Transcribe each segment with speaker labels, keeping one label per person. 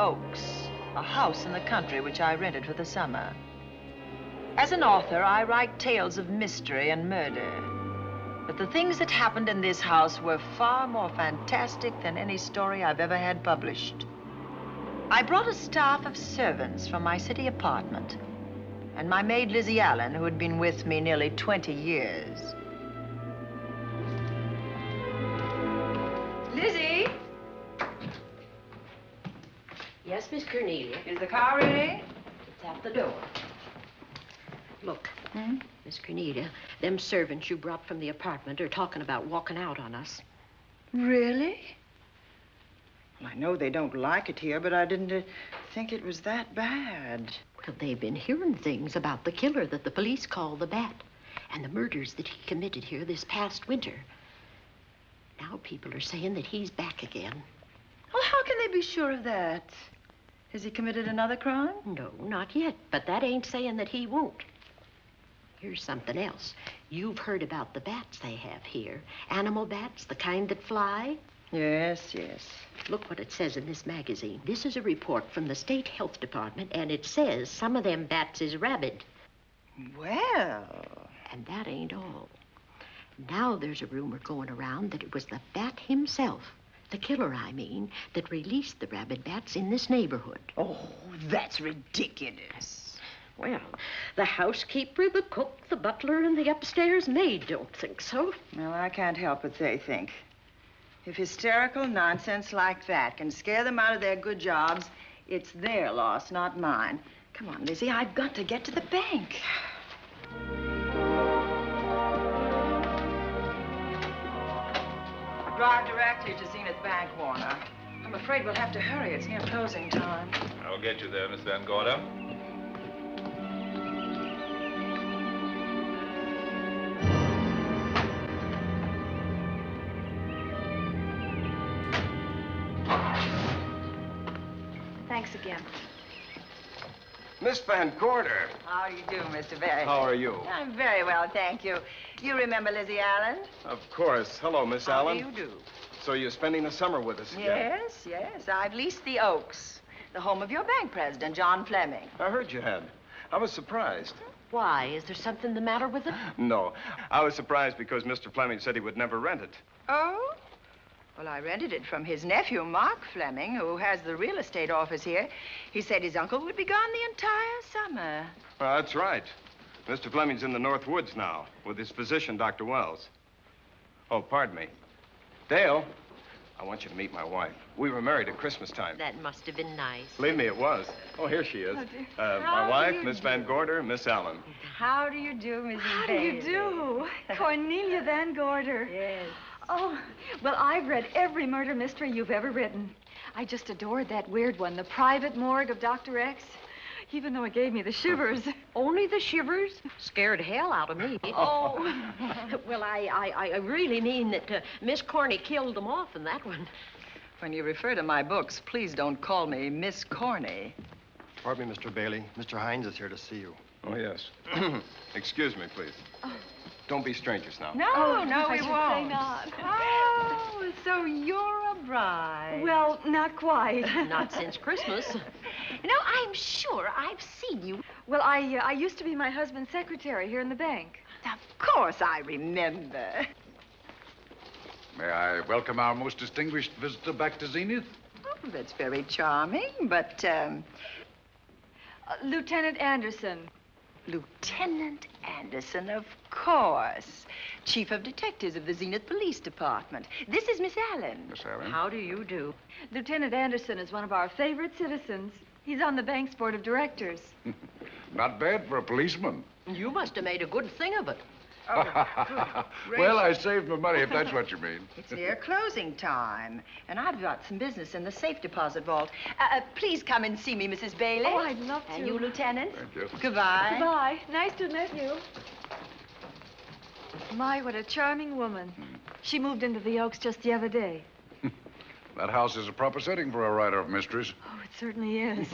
Speaker 1: Oaks, a house in the country which I rented for the summer. As an author, I write tales of mystery and murder. But the things that happened in this house were far more fantastic than any story I've ever had published. I brought a staff of servants from my city apartment, and my maid Lizzie Allen, who had been with me nearly 20 years. Lizzie?
Speaker 2: Yes, Miss Cornelia.
Speaker 1: Is the car ready?
Speaker 2: It's at the door. Look, Miss Cornelia, them servants you brought from the apartment are talking about walking out on us.
Speaker 1: Really? Well, I know they don't like it here, but I didn't think it was that bad.
Speaker 2: Well, they've been hearing things about the killer that the police call the Bat and the murders that he committed here this past winter. Now people are saying that he's back again.
Speaker 1: Well, how can they be sure of that? Has he committed another crime?
Speaker 2: No, not yet, but that ain't saying that he won't. Here's something else. You've heard about the bats they have here. Animal bats, the kind that fly.
Speaker 1: Yes, yes.
Speaker 2: Look what it says in this magazine. This is a report from the State Health Department, and it says some of them bats is rabid.
Speaker 1: Well...
Speaker 2: And that ain't all. Now there's a rumor going around that it was the bat himself, the killer, I mean, that released the rabid bats in this neighborhood.
Speaker 1: Oh, that's ridiculous.
Speaker 2: Well, the housekeeper, the cook, the butler, and the upstairs maid don't think so.
Speaker 1: Well, I can't help what they think. If hysterical nonsense like that can scare them out of their good jobs, it's their loss, not mine. Come on, Lizzie, I've got to get to the bank. Drive directly to Zenith Bank, Warner. I'm afraid we'll have to hurry. It's near closing time.
Speaker 3: I'll get you there, Miss Van Gorder.
Speaker 4: Thanks again.
Speaker 5: Miss Van Gorder.
Speaker 1: How do you do, Mr. Barry?
Speaker 5: How are you?
Speaker 1: I'm very well, thank you. You remember Lizzie Allen?
Speaker 5: Of course. Hello, Miss Allen.
Speaker 1: How do you do?
Speaker 5: So you're spending the summer with us again?
Speaker 1: Yes, yes. I've leased the Oaks, the home of your bank president, John Fleming.
Speaker 5: I heard you had. I was surprised.
Speaker 2: Why? Is there something the matter with it?
Speaker 5: No. I was surprised because Mr. Fleming said he would never rent it.
Speaker 1: Oh? Well, I rented it from his nephew, Mark Fleming, who has the real estate office here. He said his uncle would be gone the entire summer.
Speaker 5: Well, that's right. Mr. Fleming's in the North Woods now with his physician, Dr. Wells. Oh, pardon me. Dale, I want you to meet my wife. We were married at Christmas time.
Speaker 2: That must have been nice.
Speaker 5: Believe me, it was. Oh, here she is.
Speaker 4: Oh, dear.
Speaker 5: My wife, Miss Van Gorder, Miss Allen.
Speaker 1: How do you do, Mrs.
Speaker 4: How do you do? Cornelia Van Gorder.
Speaker 1: Yes.
Speaker 4: Oh, well, I've read every murder mystery you've ever written. I just adored that weird one, The Private Morgue of Dr. X, even though it gave me the shivers.
Speaker 2: Only the shivers? Scared hell out of me.
Speaker 4: Oh.
Speaker 2: Well, I really mean that Miss Corney killed them off in that one.
Speaker 1: When you refer to my books, please don't call me Miss Corney.
Speaker 6: Pardon me, Mr. Bailey. Mr. Hines is here to see you.
Speaker 5: Oh, yes. Excuse me, please. Don't be strangers now.
Speaker 1: No, no,
Speaker 4: I
Speaker 1: we
Speaker 4: should
Speaker 1: won't.
Speaker 4: say not.
Speaker 1: Oh, so you're a bride.
Speaker 4: Well, not quite.
Speaker 2: Not since Christmas.
Speaker 1: You know, I'm sure I've seen you.
Speaker 4: Well, I used to be my husband's secretary here in the bank.
Speaker 1: Of course I remember.
Speaker 3: May I welcome our most distinguished visitor back to Zenith?
Speaker 1: Oh, that's very charming, but,
Speaker 4: Lieutenant Anderson.
Speaker 1: Lieutenant Anderson, of course. Chief of Detectives of the Zenith Police Department. This is Miss Allen.
Speaker 3: Miss Allen?
Speaker 2: How do you do?
Speaker 4: Lieutenant Anderson is one of our favorite citizens. He's on the bank's board of directors.
Speaker 3: Not bad for a policeman.
Speaker 2: You must have made a good thing of it.
Speaker 3: Well, I saved my money, if that's what you mean.
Speaker 1: It's near closing time, and I've got some business in the safe deposit vault. Please come and see me, Mrs. Bailey.
Speaker 4: Oh, I'd love to.
Speaker 1: And you, Lieutenant.
Speaker 3: Thank you.
Speaker 1: Goodbye.
Speaker 4: Goodbye. Nice to meet you. My, what a charming woman. She moved into the Oaks just the other day.
Speaker 3: That house is a proper setting for a writer of mysteries.
Speaker 4: Oh, it certainly is.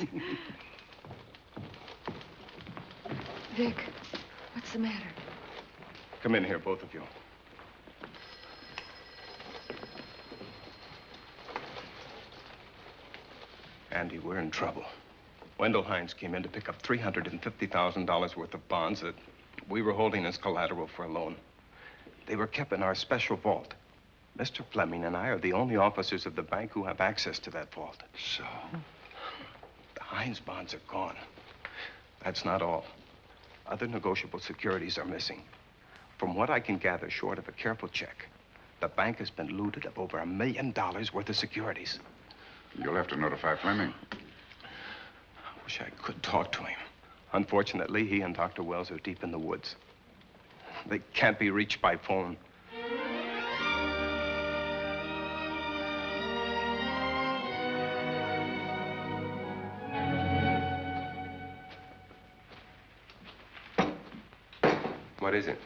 Speaker 4: Vic, what's the matter?
Speaker 5: Come in here, both of you. Andy, we're in trouble. Wendell Hines came in to pick up $350,000 worth of bonds that we were holding as collateral for a loan. They were kept in our special vault. Mr. Fleming and I are the only officers of the bank who have access to that vault.
Speaker 3: So?
Speaker 5: The Hines bonds are gone. That's not all. Other negotiable securities are missing. From what I can gather, short of a careful check, the bank has been looted of over $1 million worth of securities.
Speaker 3: You'll have to notify Fleming.
Speaker 5: I wish I could talk to him. Unfortunately, he and Dr. Wells are deep in the woods. They can't be reached by phone.
Speaker 7: What is it?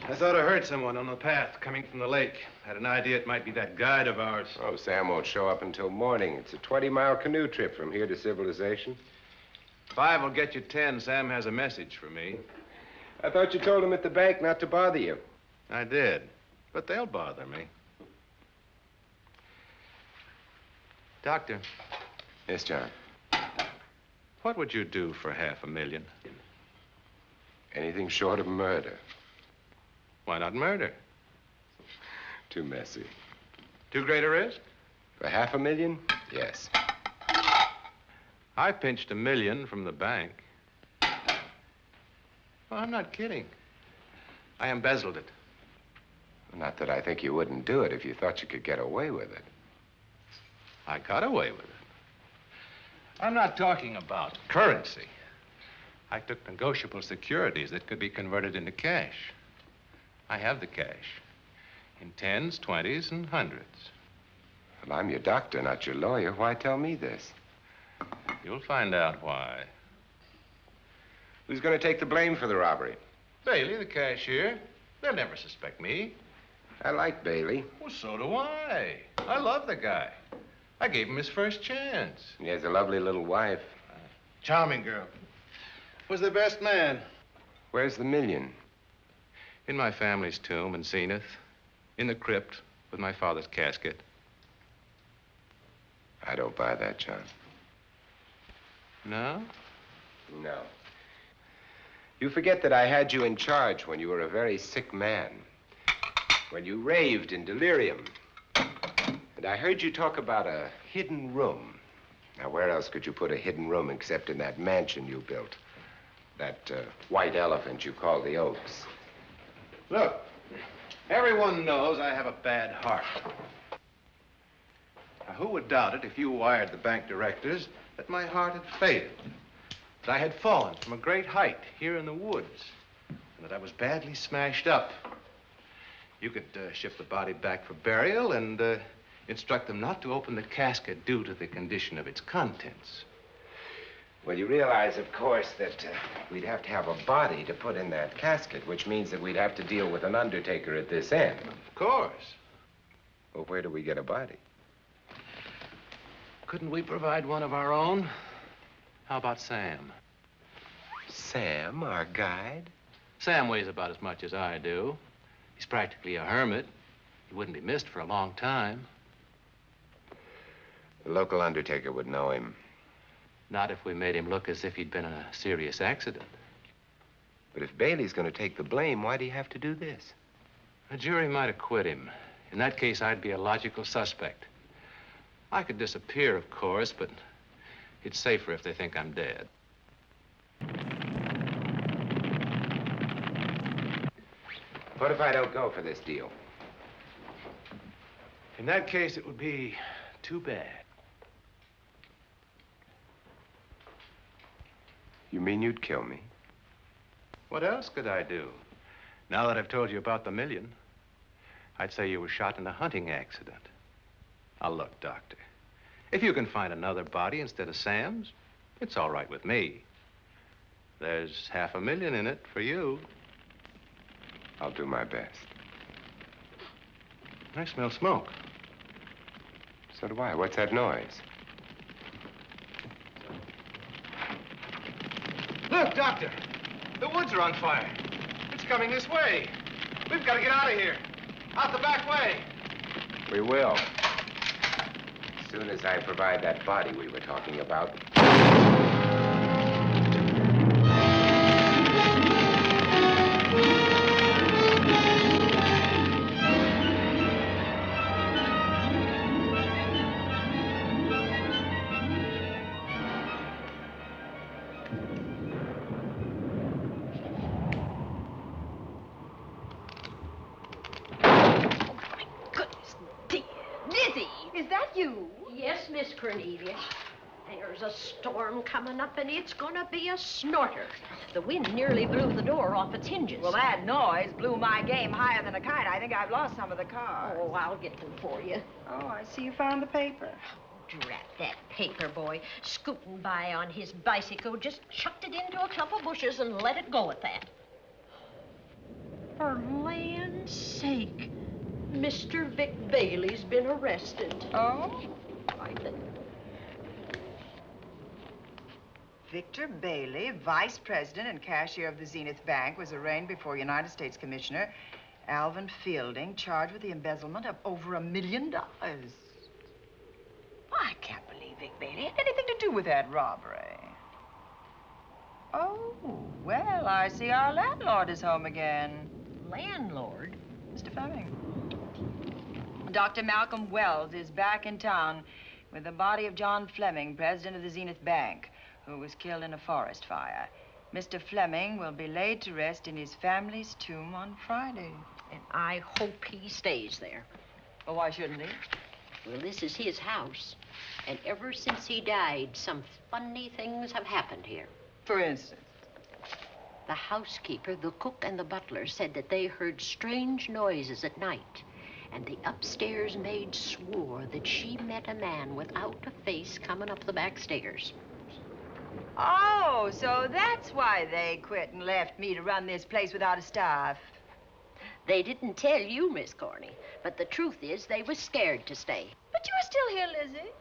Speaker 8: I thought I heard someone on the path coming from the lake. Had an idea it might be that guide of ours.
Speaker 7: Oh, Sam won't show up until morning. It's a 20-mile canoe trip from here to civilization.
Speaker 8: 5 will get you 10. Sam has a message for me.
Speaker 7: I thought you told him at the bank not to bother you.
Speaker 8: I did, but they'll bother me. Doctor.
Speaker 7: Yes, John.
Speaker 8: What would you do for $500,000?
Speaker 7: Anything short of murder.
Speaker 8: Why not murder?
Speaker 7: Too messy.
Speaker 8: Too great a risk?
Speaker 7: For $500,000? Yes.
Speaker 8: I pinched $1 million from the bank. Well, I'm not kidding. I embezzled it.
Speaker 7: Not that I think you wouldn't do it if you thought you could get away with it.
Speaker 8: I got away with it. I'm not talking about currency. I took negotiable securities that could be converted into cash. I have the cash in 10s, 20s, and 100s.
Speaker 7: Well, I'm your doctor, not your lawyer. Why tell me this?
Speaker 8: You'll find out why.
Speaker 7: Who's going to take the blame for the robbery?
Speaker 8: Bailey, the cashier. They'll never suspect me.
Speaker 7: I like Bailey.
Speaker 8: Well, so do I. I love the guy. I gave him his first chance.
Speaker 7: He has a lovely little wife.
Speaker 8: Charming girl. Was the best man.
Speaker 7: Where's the $1 million?
Speaker 8: In my family's tomb in Zenith. In the crypt with my father's casket.
Speaker 7: I don't buy that, John.
Speaker 8: No?
Speaker 7: No. You forget that I had you in charge when you were a very sick man. When you raved in delirium. And I heard you talk about a hidden room. Now, where else could you put a hidden room except in that mansion you built? That white elephant you call the Oaks.
Speaker 8: Look, everyone knows I have a bad heart. Now, who would doubt it if you wired the bank directors that my heart had failed? That I had fallen from a great height here in the woods. And that I was badly smashed up. You could ship the body back for burial and instruct them not to open the casket due to the condition of its contents.
Speaker 7: Well, you realize, of course, that we'd have to have a body to put in that casket, which means that we'd have to deal with an undertaker at this end.
Speaker 8: Of course.
Speaker 7: Well, where do we get a body?
Speaker 8: Couldn't we provide one of our own? How about Sam?
Speaker 7: Sam, our guide?
Speaker 8: Sam weighs about as much as I do. He's practically a hermit. He wouldn't be missed for a long time.
Speaker 7: The local undertaker would know him.
Speaker 8: Not if we made him look as if he'd been in a serious accident.
Speaker 7: But if Bailey's going to take the blame, why'd he have to do this?
Speaker 8: A jury might acquit him. In that case, I'd be a logical suspect. I could disappear, of course, but it's safer if they think I'm dead.
Speaker 7: What if I don't go for this deal?
Speaker 8: In that case, it would be too bad.
Speaker 7: You mean you'd kill me?
Speaker 8: What else could I do? Now that I've told you about the $1 million, I'd say you were shot in a hunting accident. Now, look, Doctor, if you can find another body instead of Sam's, it's all right with me. There's $500,000 in it for you.
Speaker 7: I'll do my best.
Speaker 8: I smell smoke.
Speaker 7: So do I. What's that noise?
Speaker 8: Look, Doctor, the woods are on fire. It's It's coming this way. We've got to get out of here. Out the back way.
Speaker 7: We will. As soon as I provide that body we were talking about.
Speaker 2: Is that you? Yes, Miss Cornelia. There's a storm coming up, and it's gonna be a snorter. The wind nearly blew the door off its hinges.
Speaker 1: Well, that noise blew my game higher than a kite. I think I've lost some of the cars.
Speaker 2: Oh, I'll get them for you.
Speaker 1: Oh, I see you found the paper.
Speaker 2: Drat that paper boy, scooting by on his bicycle, just chucked it into a clump of bushes and let it go at that. For land's sake, Mr. Vic Bailey's been arrested.
Speaker 1: Oh?
Speaker 2: I think.
Speaker 1: Victor Bailey, vice president and cashier of the Zenith Bank, was arraigned before United States Commissioner Alvin Fielding, charged with the embezzlement of over $1 million. I can't believe Vic Bailey had anything to do with that robbery. Oh, well, I see our landlord is home again.
Speaker 2: Landlord?
Speaker 1: Mr. Fleming. Dr. Malcolm Wells is back in town with the body of John Fleming, president of the Zenith Bank, who was killed in a forest fire. Mr. Fleming will be laid to rest in his family's tomb on Friday.
Speaker 2: And I hope he stays there.
Speaker 1: Well, why shouldn't he?
Speaker 2: Well, this is his house. And ever since he died, some funny things have happened here.
Speaker 1: For instance?
Speaker 2: The housekeeper, the cook, and the butler said that they heard strange noises at night. And the upstairs maid swore that she met a man without a face coming up the back stairs.
Speaker 1: Oh, so that's why they quit and left me to run this place without a staff.
Speaker 2: They didn't tell you, Miss Corney, but the truth is they was scared to stay.
Speaker 1: But you're still here, Lizzie.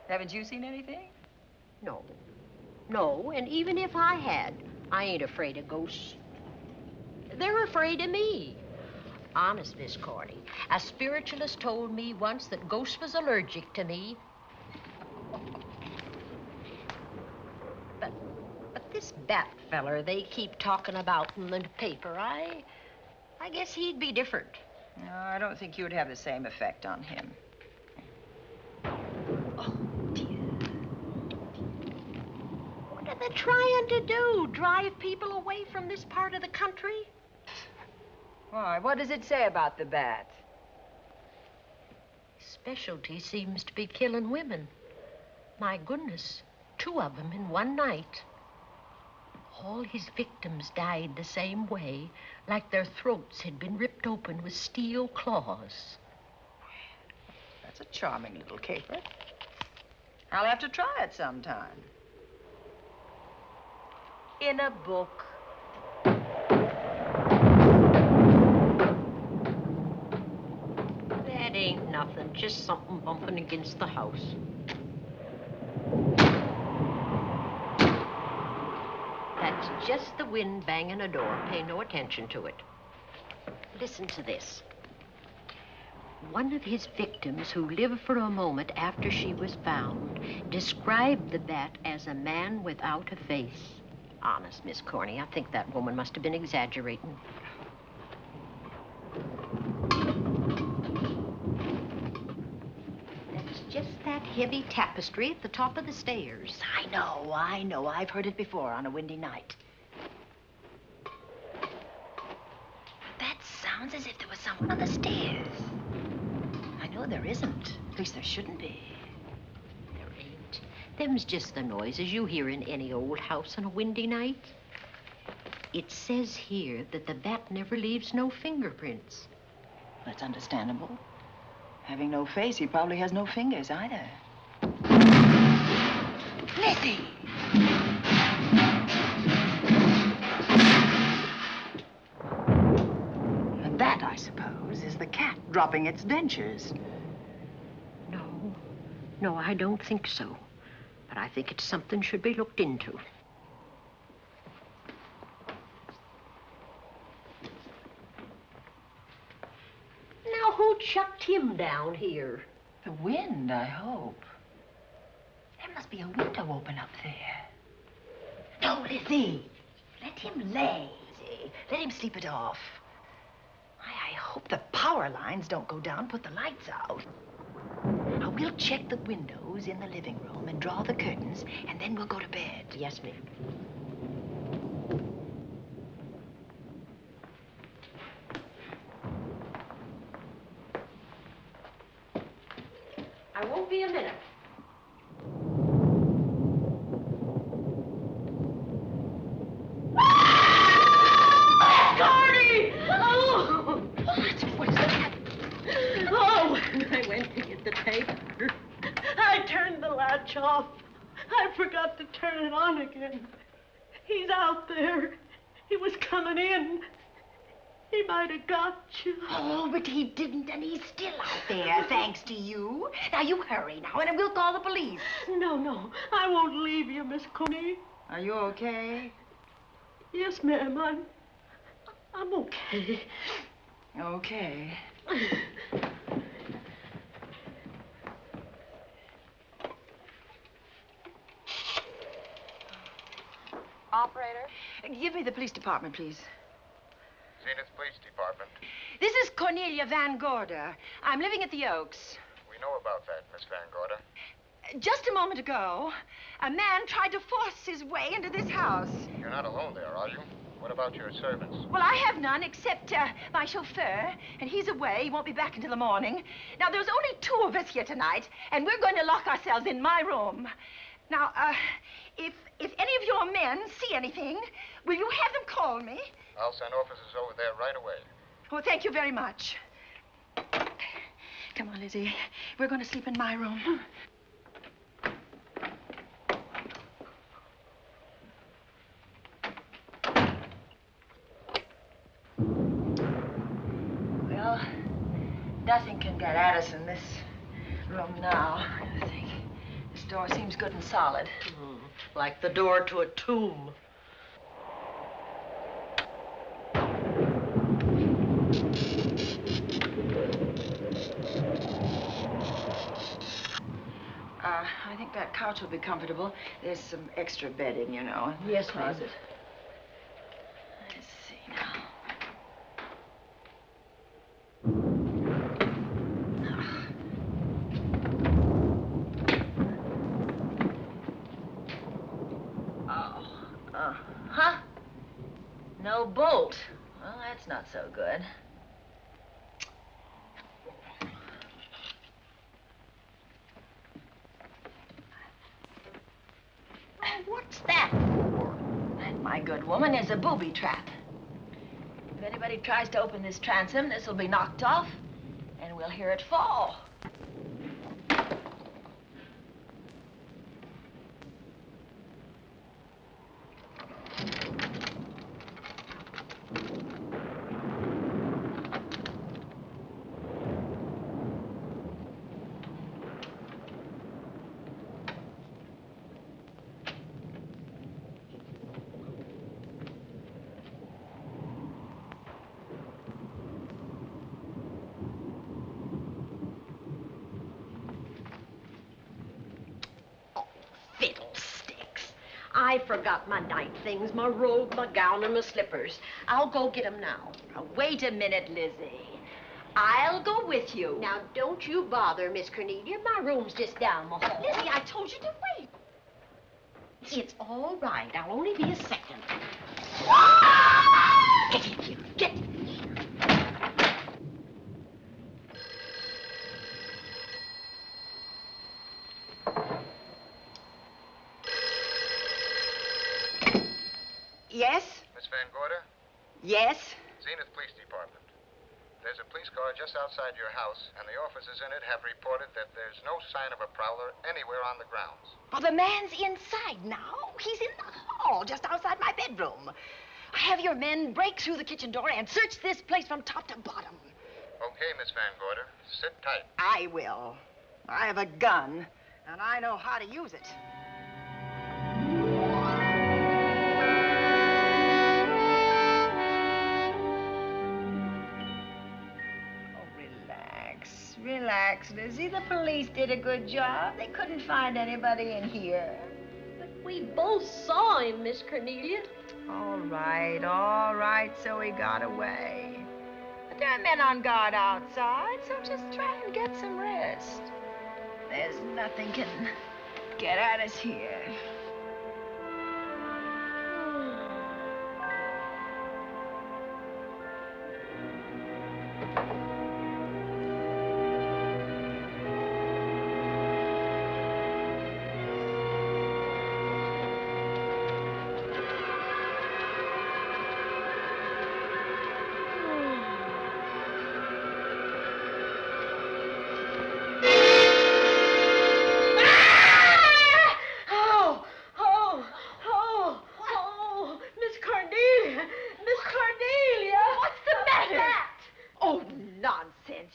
Speaker 1: Haven't you seen anything?
Speaker 2: No. No, and even if I had, I ain't afraid of ghosts. They're afraid of me. Honest, Miss Corney, a spiritualist told me once that ghosts was allergic to me. But this Bat feller they keep talking about in the paper, I guess he'd be different.
Speaker 1: No, I don't think you would have the same effect on him.
Speaker 2: Oh, dear. What are they trying to do? Drive people away from this part of the country?
Speaker 1: Why, what does it say about the Bat?
Speaker 2: His specialty seems to be killing women. My goodness, 2 of them in one night. All his victims died the same way, like their throats had been ripped open with steel claws.
Speaker 1: That's a charming little caper. I'll have to try it sometime. In a book.
Speaker 2: That ain't nothing, just something bumping against the house. That's just the wind banging a door. Pay no attention to it. Listen to this. One of his victims, who lived for a moment after she was found, described the Bat as a man without a face. Honest, Miss Corney, I think that woman must have been exaggerating. That's just that heavy tapestry at the top of the stairs.
Speaker 1: I know. I've heard it before on a windy night. That sounds as if there was someone on the stairs. I know there isn't. At least there shouldn't be.
Speaker 2: There ain't. Them's just the noises you hear in any old house on a windy night. It says here that the Bat never leaves no fingerprints.
Speaker 1: That's understandable. Having no face, he probably has no fingers either. Lizzie! And that, I suppose, is the cat dropping its dentures.
Speaker 2: No, I don't think so. But I think it's something should be looked into. him down here.
Speaker 1: The wind, I hope. There must be a window open up there. No, Lizzie. Let him lay. Let him sleep it off. I hope the power lines don't go down, put the lights out. Now, we'll check the windows in the living room and draw the curtains, and then we'll go to bed.
Speaker 2: Yes, ma'am. I won't be a minute.
Speaker 9: I went to get the paper. I turned the latch off. I forgot to turn it on again. He's out there. He was coming in. He might have got you.
Speaker 1: Oh, but he didn't, and he's still out there, thanks to you. Now, you hurry now, and we'll call the police.
Speaker 9: No, I won't leave you, Miss Coney.
Speaker 1: Are you okay?
Speaker 9: Yes, ma'am, I'm okay.
Speaker 1: Okay.
Speaker 10: Operator?
Speaker 1: Give me the police department, please.
Speaker 11: Zenith Police Department.
Speaker 1: This is Cornelia Van Gorder. I'm living at the Oaks.
Speaker 11: We know about that, Miss Van Gorder.
Speaker 1: Just a moment ago, a man tried to force his way into this house.
Speaker 11: You're not alone there, are you? What about your servants?
Speaker 1: Well, I have none except my chauffeur, and he's away. He won't be back until the morning. Now, there's only 2 of us here tonight, and we're going to lock ourselves in my room. Now, if any of your men see anything, will you have them call me?
Speaker 11: I'll send officers over there right away.
Speaker 1: Oh, thank you very much. Come on, Lizzie. We're going to sleep in my room. Well, nothing can get at us in this room now, I think. This door seems good and solid.
Speaker 9: Like the door to a tomb.
Speaker 1: I think that couch will be comfortable. There's some extra bedding, you know.
Speaker 9: Yes, ma'am.
Speaker 1: Closet. Let's see now. Huh? No bolt. Well, that's not so good. What's that for? That, my good woman, is a booby trap. If anybody tries to open this transom, this will be knocked off, and we'll hear it fall.
Speaker 2: Fiddlesticks. I forgot my night things, my robe, my gown, and my slippers. I'll go get 'em now.
Speaker 1: Now, wait a minute, Lizzie. I'll go with you.
Speaker 2: Now, don't you bother, Miss Cornelia. My room's just down the hall.
Speaker 1: Lizzie, I told you to wait.
Speaker 2: It's all right. I'll only be a second. Get in here. Get in here.
Speaker 1: Yes?
Speaker 11: Miss Van Gorder?
Speaker 1: Yes?
Speaker 11: Zenith Police Department. There's a police car just outside your house, and the officers in it have reported that there's no sign of a prowler anywhere on the grounds.
Speaker 1: Well, the man's inside now. He's in the hall, just outside my bedroom. Have your men break through the kitchen door and search this place from top to bottom.
Speaker 11: Okay, Miss Van Gorder. Sit tight.
Speaker 1: I will. I have a gun, and I know how to use it. relax, Lizzie. The police did a good job. They couldn't find anybody in here.
Speaker 9: But we both saw him, Miss Cornelia.
Speaker 1: All right, so he got away. But there are men on guard outside, so just try and get some rest. There's nothing can get at us here.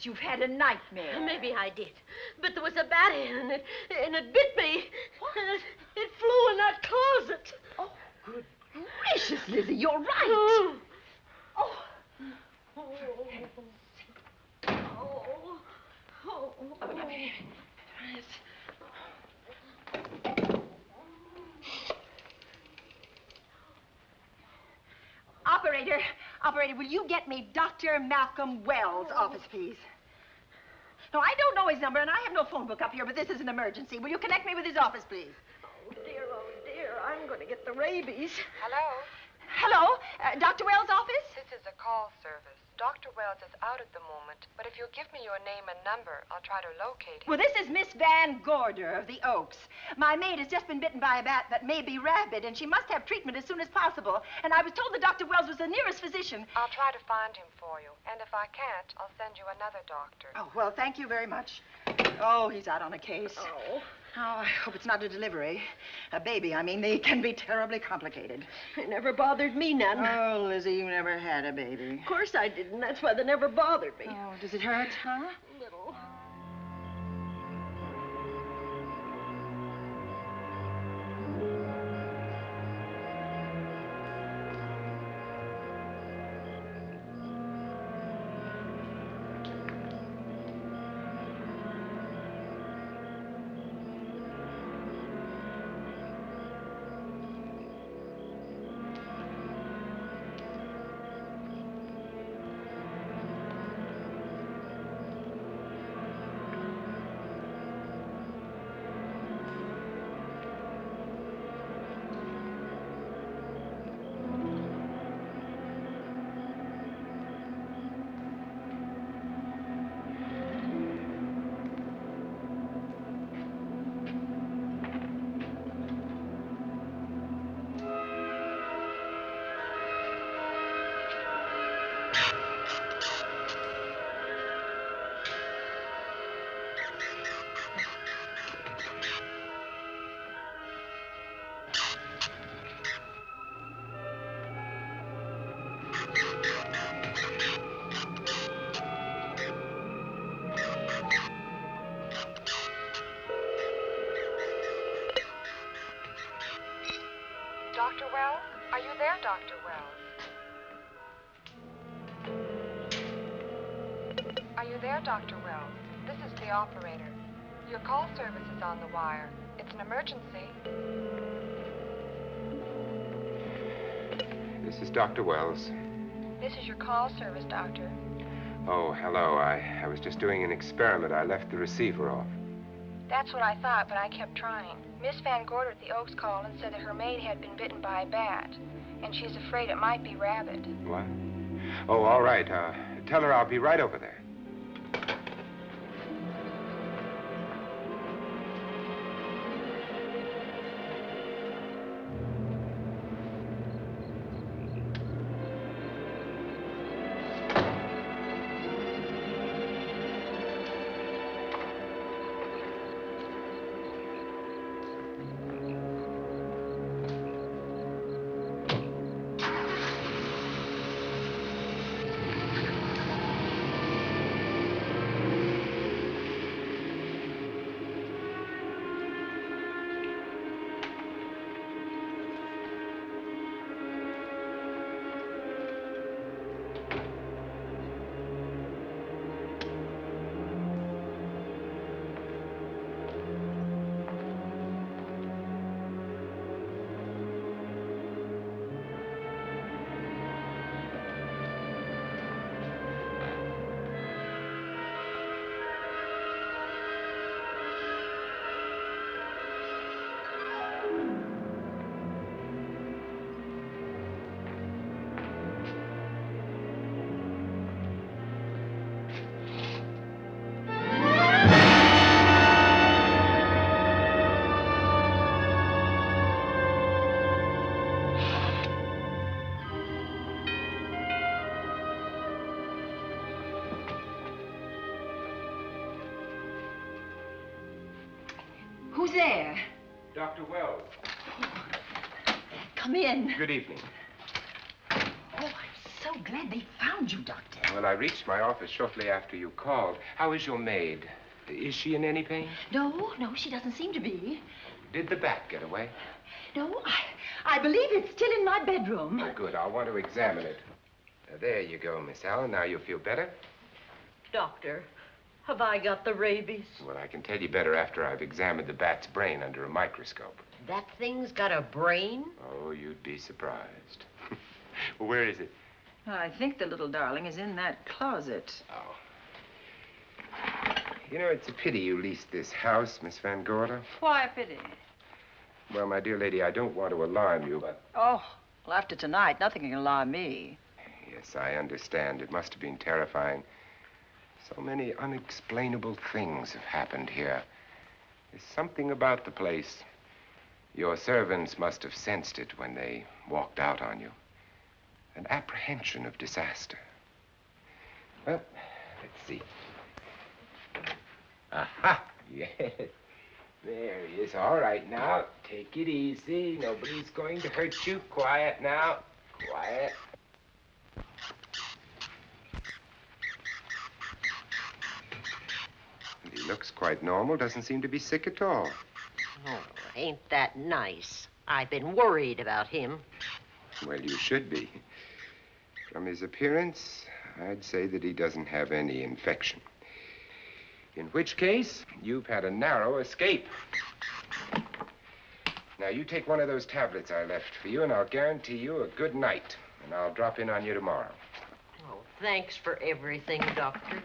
Speaker 1: You've had a nightmare.
Speaker 9: Maybe I did. But there was a bat in it, and it bit me. What? It flew in that closet.
Speaker 1: Oh, good gracious, Lizzie, you're right. Oh. Operator, will you get me Dr. Malcolm Wells' office, please? No, I don't know his number, and I have no phone book up here, but this is an emergency. Will you connect me with his office, please?
Speaker 9: Oh, dear, I'm going to get the rabies.
Speaker 10: Hello?
Speaker 1: Hello? Dr. Wells' office?
Speaker 10: This is a call service. Dr. Wells is out at the moment, but if you'll give me your name and number, I'll try to locate him.
Speaker 1: Well, this is Miss Van Gorder of the Oaks. My maid has just been bitten by a bat that may be rabid, and she must have treatment as soon as possible. And I was told that Dr. Wells was the nearest physician.
Speaker 10: I'll try to find him for you, and if I can't, I'll send you another doctor.
Speaker 1: Oh, well, thank you very much. Oh, he's out on a case.
Speaker 9: Oh.
Speaker 1: Oh, I hope it's not a delivery. A baby, I mean. They can be terribly complicated.
Speaker 9: It never bothered me none.
Speaker 1: Oh, Lizzie, you never had a baby.
Speaker 9: Of course I didn't. That's why they never bothered me.
Speaker 1: Oh, does it hurt, huh?
Speaker 9: A little.
Speaker 10: Dr. Wells? Are you there, Dr. Wells? Are you there, Dr. Wells? This is the operator. Your call service is on the wire. It's an emergency.
Speaker 7: This is Dr. Wells.
Speaker 10: This is your call service, Doctor.
Speaker 7: Oh, hello. I was just doing an experiment. I left the receiver off.
Speaker 10: That's what I thought, but I kept trying. Miss Van Gorder at the Oaks called and said that her maid had been bitten by a bat, and she's afraid it might be rabid.
Speaker 7: What? Oh, all right. Tell her I'll be right over there.
Speaker 4: Who's there?
Speaker 7: Dr. Wells.
Speaker 4: Come in.
Speaker 7: Good evening.
Speaker 4: Oh, I'm so glad they found you, Doctor.
Speaker 7: Well, I reached my office shortly after you called. How is your maid? Is she in any pain?
Speaker 4: No, she doesn't seem to be.
Speaker 7: Did the bat get away?
Speaker 4: No, I believe it's still in my bedroom.
Speaker 7: Oh, good. I'll want to examine it. There you go, Miss Allen. Now you'll feel better?
Speaker 9: Doctor, have I got the rabies?
Speaker 7: Well, I can tell you better after I've examined the bat's brain under a microscope.
Speaker 2: That thing's got a brain?
Speaker 7: Oh, you'd be surprised. Well, where is it?
Speaker 1: I think the little darling is in that closet.
Speaker 7: Oh. You know, it's a pity you leased this house, Miss Van Gorder.
Speaker 1: Why a pity?
Speaker 7: Well, my dear lady, I don't want to alarm you, but...
Speaker 1: Oh, well, after tonight, nothing can alarm me.
Speaker 7: Yes, I understand. It must have been terrifying. So many unexplainable things have happened here. There's something about the place. Your servants must have sensed it when they walked out on you. An apprehension of disaster. Well, let's see. Aha! Yes. There he is. All right, now. Take it easy. Nobody's going to hurt you. Quiet now. Quiet. He looks quite normal. Doesn't seem to be sick at all.
Speaker 2: Oh, ain't that nice? I've been worried about him.
Speaker 7: Well, you should be. From his appearance, I'd say that he doesn't have any infection. In which case, you've had a narrow escape. Now, you take one of those tablets I left for you, and I'll guarantee you a good night. And I'll drop in on you tomorrow.
Speaker 2: Oh, thanks for everything, Doctor.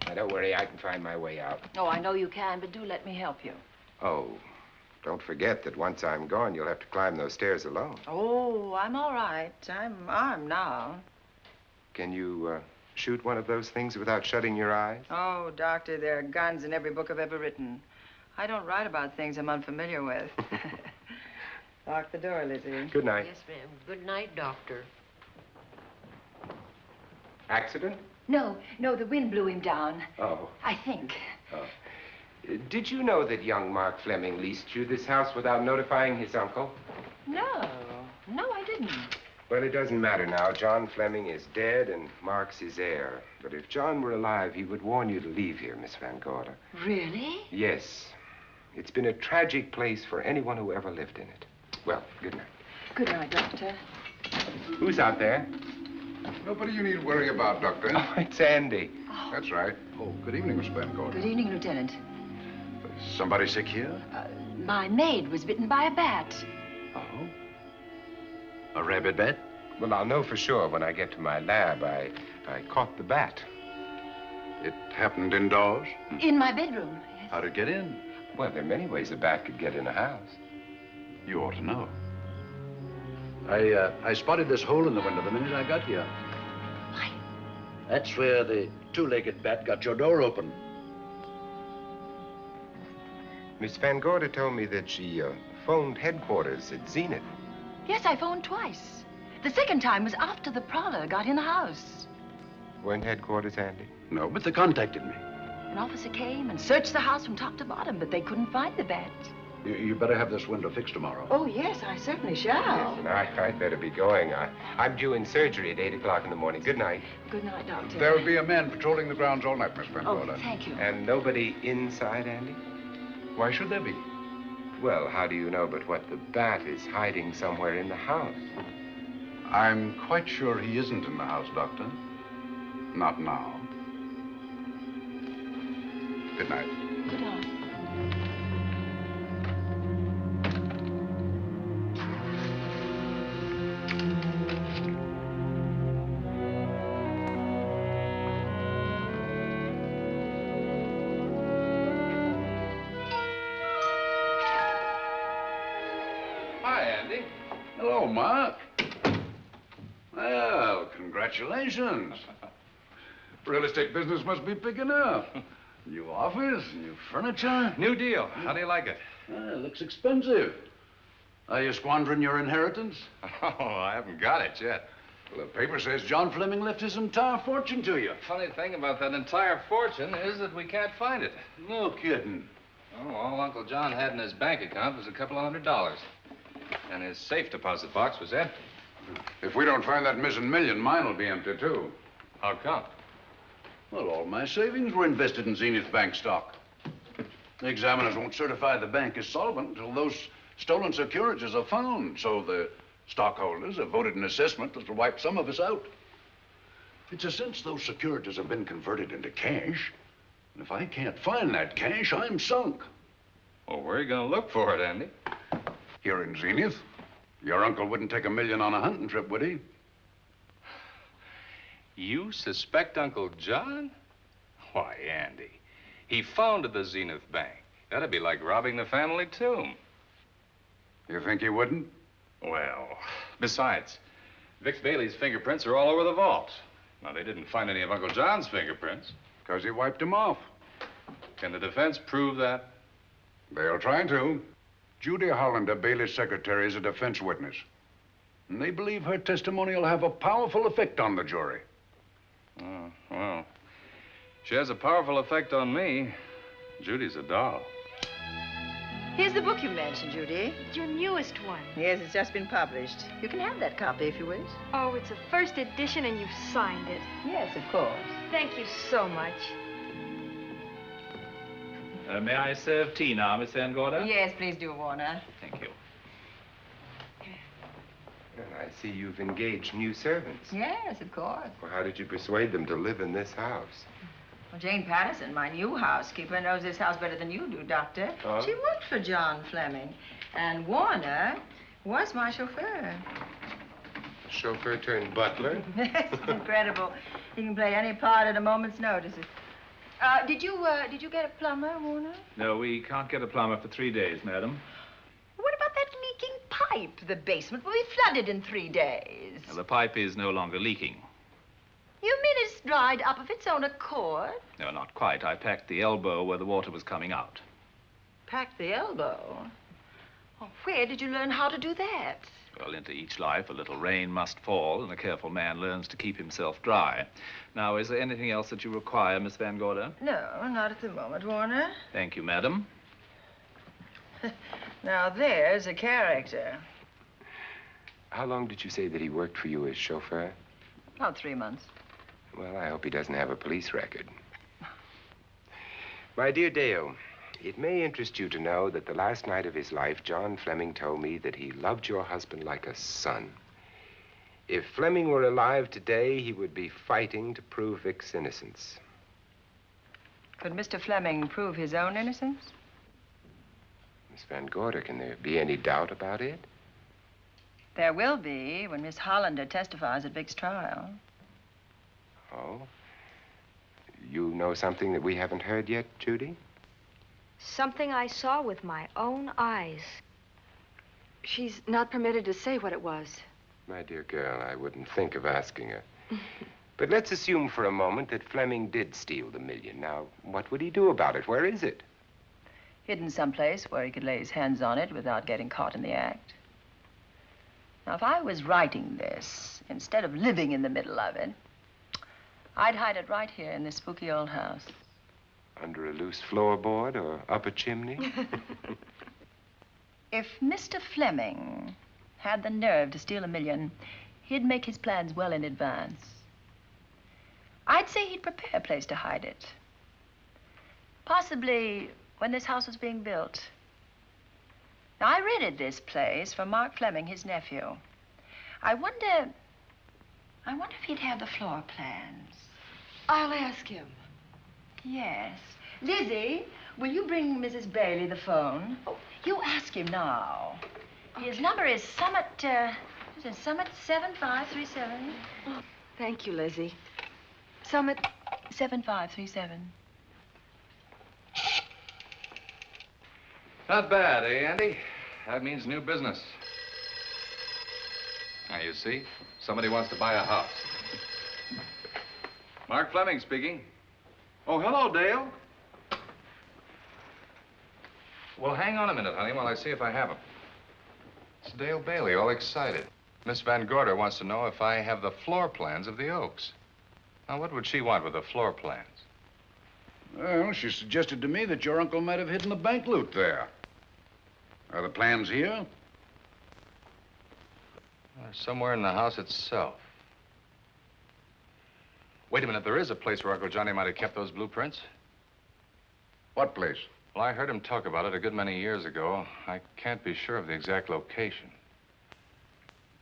Speaker 7: Now, don't worry, I can find my way out.
Speaker 1: Oh, I know you can, but do let me help you.
Speaker 7: Oh, don't forget that once I'm gone, you'll have to climb those stairs alone.
Speaker 1: Oh, I'm all right. I'm armed now.
Speaker 7: Can you, shoot one of those things without shutting your eyes?
Speaker 1: Oh, Doctor, there are guns in every book I've ever written. I don't write about things I'm unfamiliar with. Lock the door, Lizzie.
Speaker 7: Good night.
Speaker 2: Yes, ma'am. Good night, Doctor.
Speaker 7: Accident?
Speaker 4: No, the wind blew him down.
Speaker 7: Oh.
Speaker 4: I think.
Speaker 7: Oh. Did you know that young Mark Fleming leased you this house without notifying his uncle?
Speaker 1: No, I didn't.
Speaker 7: Well, it doesn't matter now. John Fleming is dead and Mark's his heir. But if John were alive, he would warn you to leave here, Miss Van Gorder.
Speaker 4: Really?
Speaker 7: Yes. It's been a tragic place for anyone who ever lived in it. Well, good night.
Speaker 4: Good night, Doctor.
Speaker 7: Who's out there?
Speaker 3: Nobody you need worry about, Doctor.
Speaker 7: Oh, it's Andy.
Speaker 4: Oh.
Speaker 3: That's right. Oh, good evening, Miss Van Gorder.
Speaker 4: Good evening, Lieutenant.
Speaker 3: Somebody sick here?
Speaker 4: My maid was bitten by a bat.
Speaker 3: Oh? A rabid bat?
Speaker 7: Well, I'll know for sure when I get to my lab. I caught the bat.
Speaker 3: It happened indoors?
Speaker 4: In my bedroom. Yes.
Speaker 3: How'd it get in?
Speaker 7: Well, there are many ways a bat could get in a house.
Speaker 3: You ought to know. I spotted this hole in the window the minute I got here.
Speaker 4: Why?
Speaker 3: That's where the two-legged bat got your door open.
Speaker 7: Miss Van Gorder told me that she phoned headquarters at Zenith.
Speaker 4: Yes, I phoned twice. The second time was after the prowler got in the house.
Speaker 7: Weren't headquarters, Andy?
Speaker 3: No, but they contacted me.
Speaker 4: An officer came and searched the house from top to bottom, but they couldn't find the bat.
Speaker 3: You better have this window fixed tomorrow.
Speaker 1: Oh, yes, I certainly shall.
Speaker 7: Yes, and I'd better be going. I'm due in surgery at 8 o'clock in the morning. Good night.
Speaker 4: Good night, Doctor.
Speaker 3: There will be a man patrolling the grounds all night, Miss Van
Speaker 4: Oh,
Speaker 3: Gorder.
Speaker 4: thank you.
Speaker 7: And nobody inside, Andy?
Speaker 3: Why should there be?
Speaker 7: Well, how do you know but what the bat is hiding somewhere in the house?
Speaker 3: I'm quite sure he isn't in the house, Doctor. Not now. Good night.
Speaker 4: Good night.
Speaker 3: Hi, Andy. Hello, Mark. Well, congratulations. Real estate business must be picking up. New office, new furniture.
Speaker 5: New deal. How do you like it?
Speaker 3: It looks expensive. Are you squandering your inheritance?
Speaker 5: Oh, I haven't got it yet.
Speaker 3: Well, the paper says John Fleming left his entire fortune to you.
Speaker 5: Funny thing about that entire fortune is that we can't find it.
Speaker 3: No kidding.
Speaker 5: Oh, all
Speaker 12: Uncle John had in his bank account was a couple of $100. And his safe deposit box was empty.
Speaker 3: If we don't find that missing million, mine will be empty, too.
Speaker 12: How come?
Speaker 3: Well, all my savings were invested in Zenith Bank stock. The examiners won't certify the bank as solvent until those stolen securities are found. So the stockholders have voted an assessment that'll wipe some of us out. It's a since those securities have been converted into cash. And if I can't find that cash, I'm sunk.
Speaker 12: Well, where are you going to look for it, Andy?
Speaker 3: Here in Zenith. Your uncle wouldn't take $1 million on a hunting trip, would he?
Speaker 12: You suspect Uncle John? Why, Andy, he founded the Zenith Bank. That'd be like robbing the family tomb.
Speaker 3: You think he wouldn't?
Speaker 12: Well, besides, Vic Bailey's fingerprints are all over the vault. Now, they didn't find any of Uncle John's fingerprints.
Speaker 3: Because he wiped them off.
Speaker 12: Can the defense prove that?
Speaker 3: They'll try to. Judy Hollander, Bailey's secretary, is a defense witness. And they believe her testimony will have a powerful effect on the jury.
Speaker 12: Oh, well, she has a powerful effect on me. Judy's a doll.
Speaker 1: Here's the book you mentioned, Judy.
Speaker 4: Your newest one.
Speaker 1: Yes, it's just been published. You can have that copy if you wish.
Speaker 4: Oh, it's a first edition and you've signed it.
Speaker 1: Yes, of course.
Speaker 4: Thank you so much.
Speaker 13: May I serve tea now, Miss Van Gordon?
Speaker 1: Yes, please do, Warner.
Speaker 13: Thank you.
Speaker 7: Well, I see you've engaged new servants.
Speaker 1: Yes, of course.
Speaker 7: Well, how did you persuade them to live in this house?
Speaker 1: Well, Jane Patterson, my new housekeeper, knows this house better than you do, Doctor.
Speaker 7: Oh?
Speaker 1: She worked for John Fleming. And Warner was my chauffeur.
Speaker 7: Chauffeur turned butler?
Speaker 1: Yes, it's incredible. He can play any part at a moment's notice. Did you get a plumber, Warner?
Speaker 13: No, we can't get a plumber for 3 days, madam.
Speaker 1: What about that leaking pipe? The basement will be flooded in 3 days.
Speaker 13: Well, the pipe is no longer leaking.
Speaker 1: You mean it's dried up of its own accord?
Speaker 13: No, not quite. I packed the elbow where the water was coming out.
Speaker 1: Packed the elbow? Oh, where did you learn how to do that?
Speaker 13: Well, into each life, a little rain must fall, and a careful man learns to keep himself dry. Now, is there anything else that you require, Miss Van Gordon?
Speaker 1: No, not at the moment, Warner.
Speaker 13: Thank you, madam.
Speaker 1: Now, there's a character.
Speaker 7: How long did you say that he worked for you as chauffeur?
Speaker 1: About 3 months.
Speaker 7: Well, I hope he doesn't have a police record. My dear Dale, it may interest you to know that the last night of his life, John Fleming told me that he loved your husband like a son. If Fleming were alive today, he would be fighting to prove Vic's innocence.
Speaker 1: Could Mr. Fleming prove his own innocence?
Speaker 7: Miss Van Gordon, can there be any doubt about it?
Speaker 1: There will be when Miss Hollander testifies at Vic's trial.
Speaker 7: Oh? You know something that we haven't heard yet, Judy?
Speaker 4: Something I saw with my own eyes. She's not permitted to say what it was.
Speaker 7: My dear girl, I wouldn't think of asking her. But let's assume for a moment that Fleming did steal the $1 million. Now, what would he do about it? Where is it?
Speaker 1: Hidden someplace where he could lay his hands on it without getting caught in the act. Now, if I was writing this, instead of living in the middle of it, I'd hide it right here in this spooky old house.
Speaker 7: Under a loose floorboard or up a chimney?
Speaker 1: If Mr. Fleming had the nerve to steal $1 million, he'd make his plans well in advance. I'd say he'd prepare a place to hide it. Possibly when this house was being built. Now, I rented this place from Mark Fleming, his nephew. I wonder if he'd have the floor plans.
Speaker 4: I'll ask him.
Speaker 1: Yes. Lizzie, will you bring Mrs. Bailey the phone? Oh, you ask him now. Okay. His number is Summit 7537.
Speaker 4: Oh, thank you, Lizzie. Summit
Speaker 1: 7537.
Speaker 12: Not bad, eh, Andy? That means new business. Now, you see, somebody wants to buy a house. Mark Fleming speaking. Oh, hello, Dale. Well, hang on a minute, honey, while I see if I have him. It's Dale Bailey, all excited. Miss Van Gordon wants to know if I have the floor plans of the Oaks. Now, what would she want with the floor plans?
Speaker 3: Well, she suggested to me that your uncle might have hidden the bank loot there. Are the plans here?
Speaker 12: Somewhere in the house itself. Wait a minute, there is a place where Uncle Johnny might have kept those blueprints.
Speaker 3: What place?
Speaker 12: Well, I heard him talk about it a good many years ago. I can't be sure of the exact location.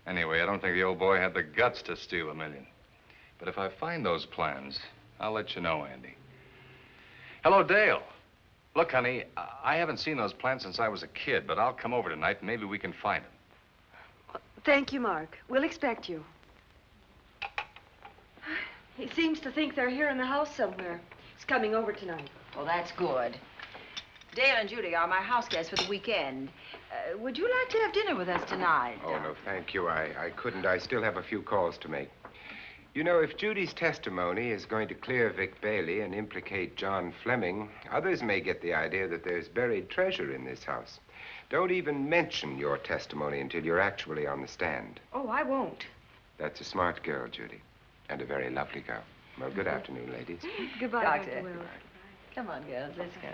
Speaker 12: Anyway, I don't think the old boy had the guts to steal $1 million. But if I find those plans, I'll let you know, Andy. Hello, Dale. Look, honey, I haven't seen those plans since I was a kid, but I'll come over tonight and maybe we can find them.
Speaker 4: Thank you, Mark. We'll expect you. He seems to think they're here in the house somewhere. He's coming over tonight.
Speaker 1: Well, that's good. Dale and Judy are my house guests for the weekend. Would you like to have dinner with us tonight?
Speaker 7: Oh, no, thank you. I couldn't. I still have a few calls to make. You know, if Judy's testimony is going to clear Vic Bailey and implicate John Fleming, others may get the idea that there's buried treasure in this house. Don't even mention your testimony until you're actually on the stand.
Speaker 4: Oh, I won't.
Speaker 7: That's a smart girl, Judy, and a very lovely girl. Well, good afternoon, ladies.
Speaker 4: Goodbye,
Speaker 1: Doctor.
Speaker 4: Dr. Wilbur.
Speaker 1: Come on, girls, let's go.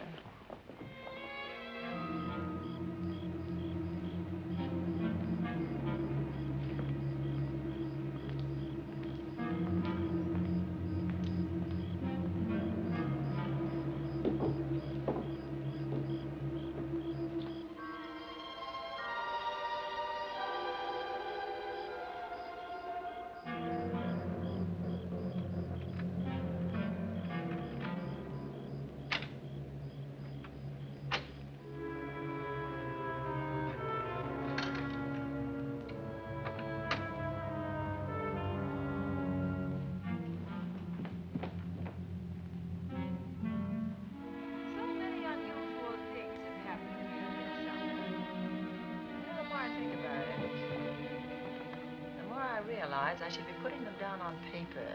Speaker 1: I should be putting them down on paper.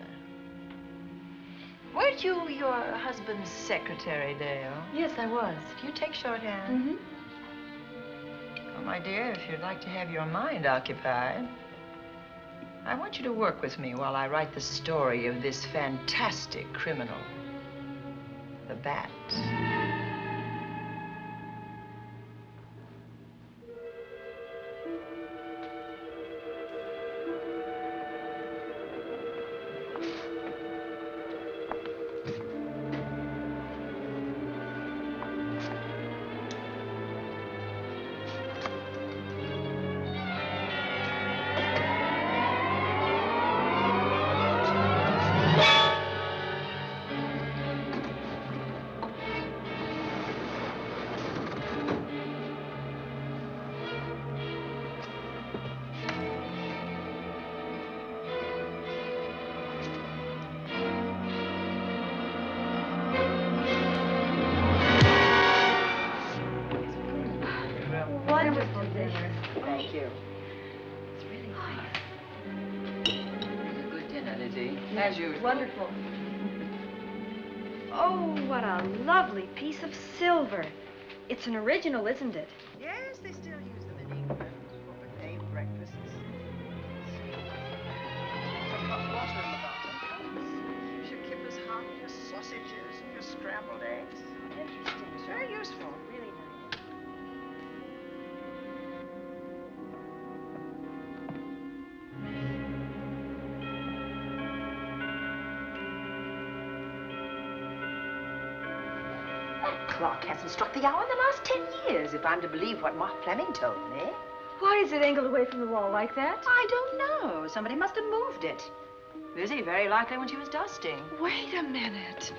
Speaker 1: Weren't you your husband's secretary, Dale?
Speaker 4: Yes, I was.
Speaker 1: Do you take shorthand?
Speaker 4: Mm-hmm.
Speaker 1: Well, my dear, if you'd like to have your mind occupied, I want you to work with me while I write the story of this fantastic criminal, the Bat. As usual.
Speaker 4: Wonderful. Oh, what a lovely piece of silver. It's an original, isn't it?
Speaker 1: Yes, they still use them in England for buffet breakfasts. Some hot water in the bottom. Should keep us hot, your sausages and your scrambled eggs. Interesting. It's very useful. Really nice. Clock hasn't struck the hour in the last 10 years, if I'm to believe what Mark Fleming told me.
Speaker 4: Why is it angled away from the wall like that?
Speaker 1: I don't know. Somebody must have moved it. Lizzie, very likely when she was dusting.
Speaker 4: Wait a minute.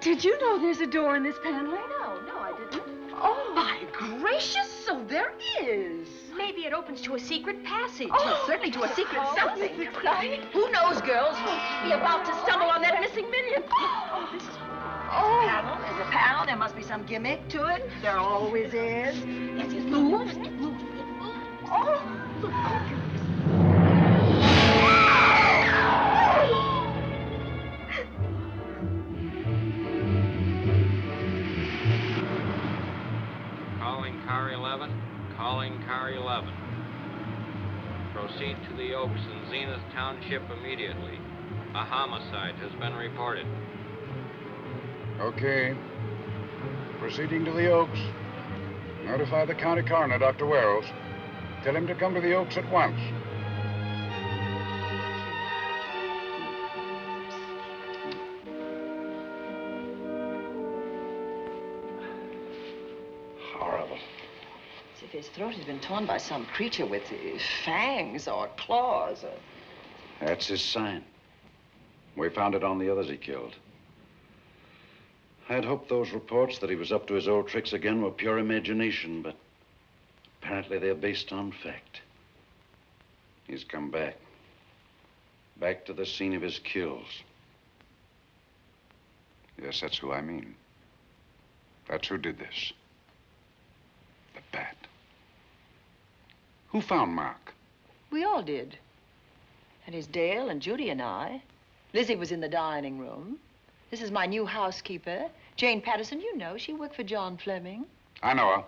Speaker 4: Did you know there's a door in this paneling?
Speaker 1: No, I didn't.
Speaker 4: Oh.
Speaker 1: My gracious, so there is.
Speaker 2: Maybe it opens to a secret passage.
Speaker 1: Well, certainly to a secret something. Who knows, girls? We'll be about to stumble on that missing million. Oh, this is... Oh. There's a panel. There must be some gimmick to it. There always is. Yes, it moves. It moves. It moves. Oh.
Speaker 14: Calling car 11. Calling car 11. Proceed to the Oaks in Zenith Township immediately. A homicide has been reported.
Speaker 3: Okay. Proceeding to the Oaks. Notify the county coroner, Dr. Wells. Tell him to come to the Oaks at once. Horrible.
Speaker 1: As if his throat had been torn by some creature with fangs or claws.
Speaker 3: That's his sign. We found it on the others he killed. I'd hoped those reports that he was up to his old tricks again were pure imagination, but apparently they're based on fact. He's come back. Back to the scene of his kills. Yes, that's who I mean. That's who did this. The bat. Who found Mark?
Speaker 1: We all did. And it's Dale and Judy and I. Lizzie was in the dining room. This is my new housekeeper, Jane Patterson. You know, she worked for John Fleming.
Speaker 3: I know her.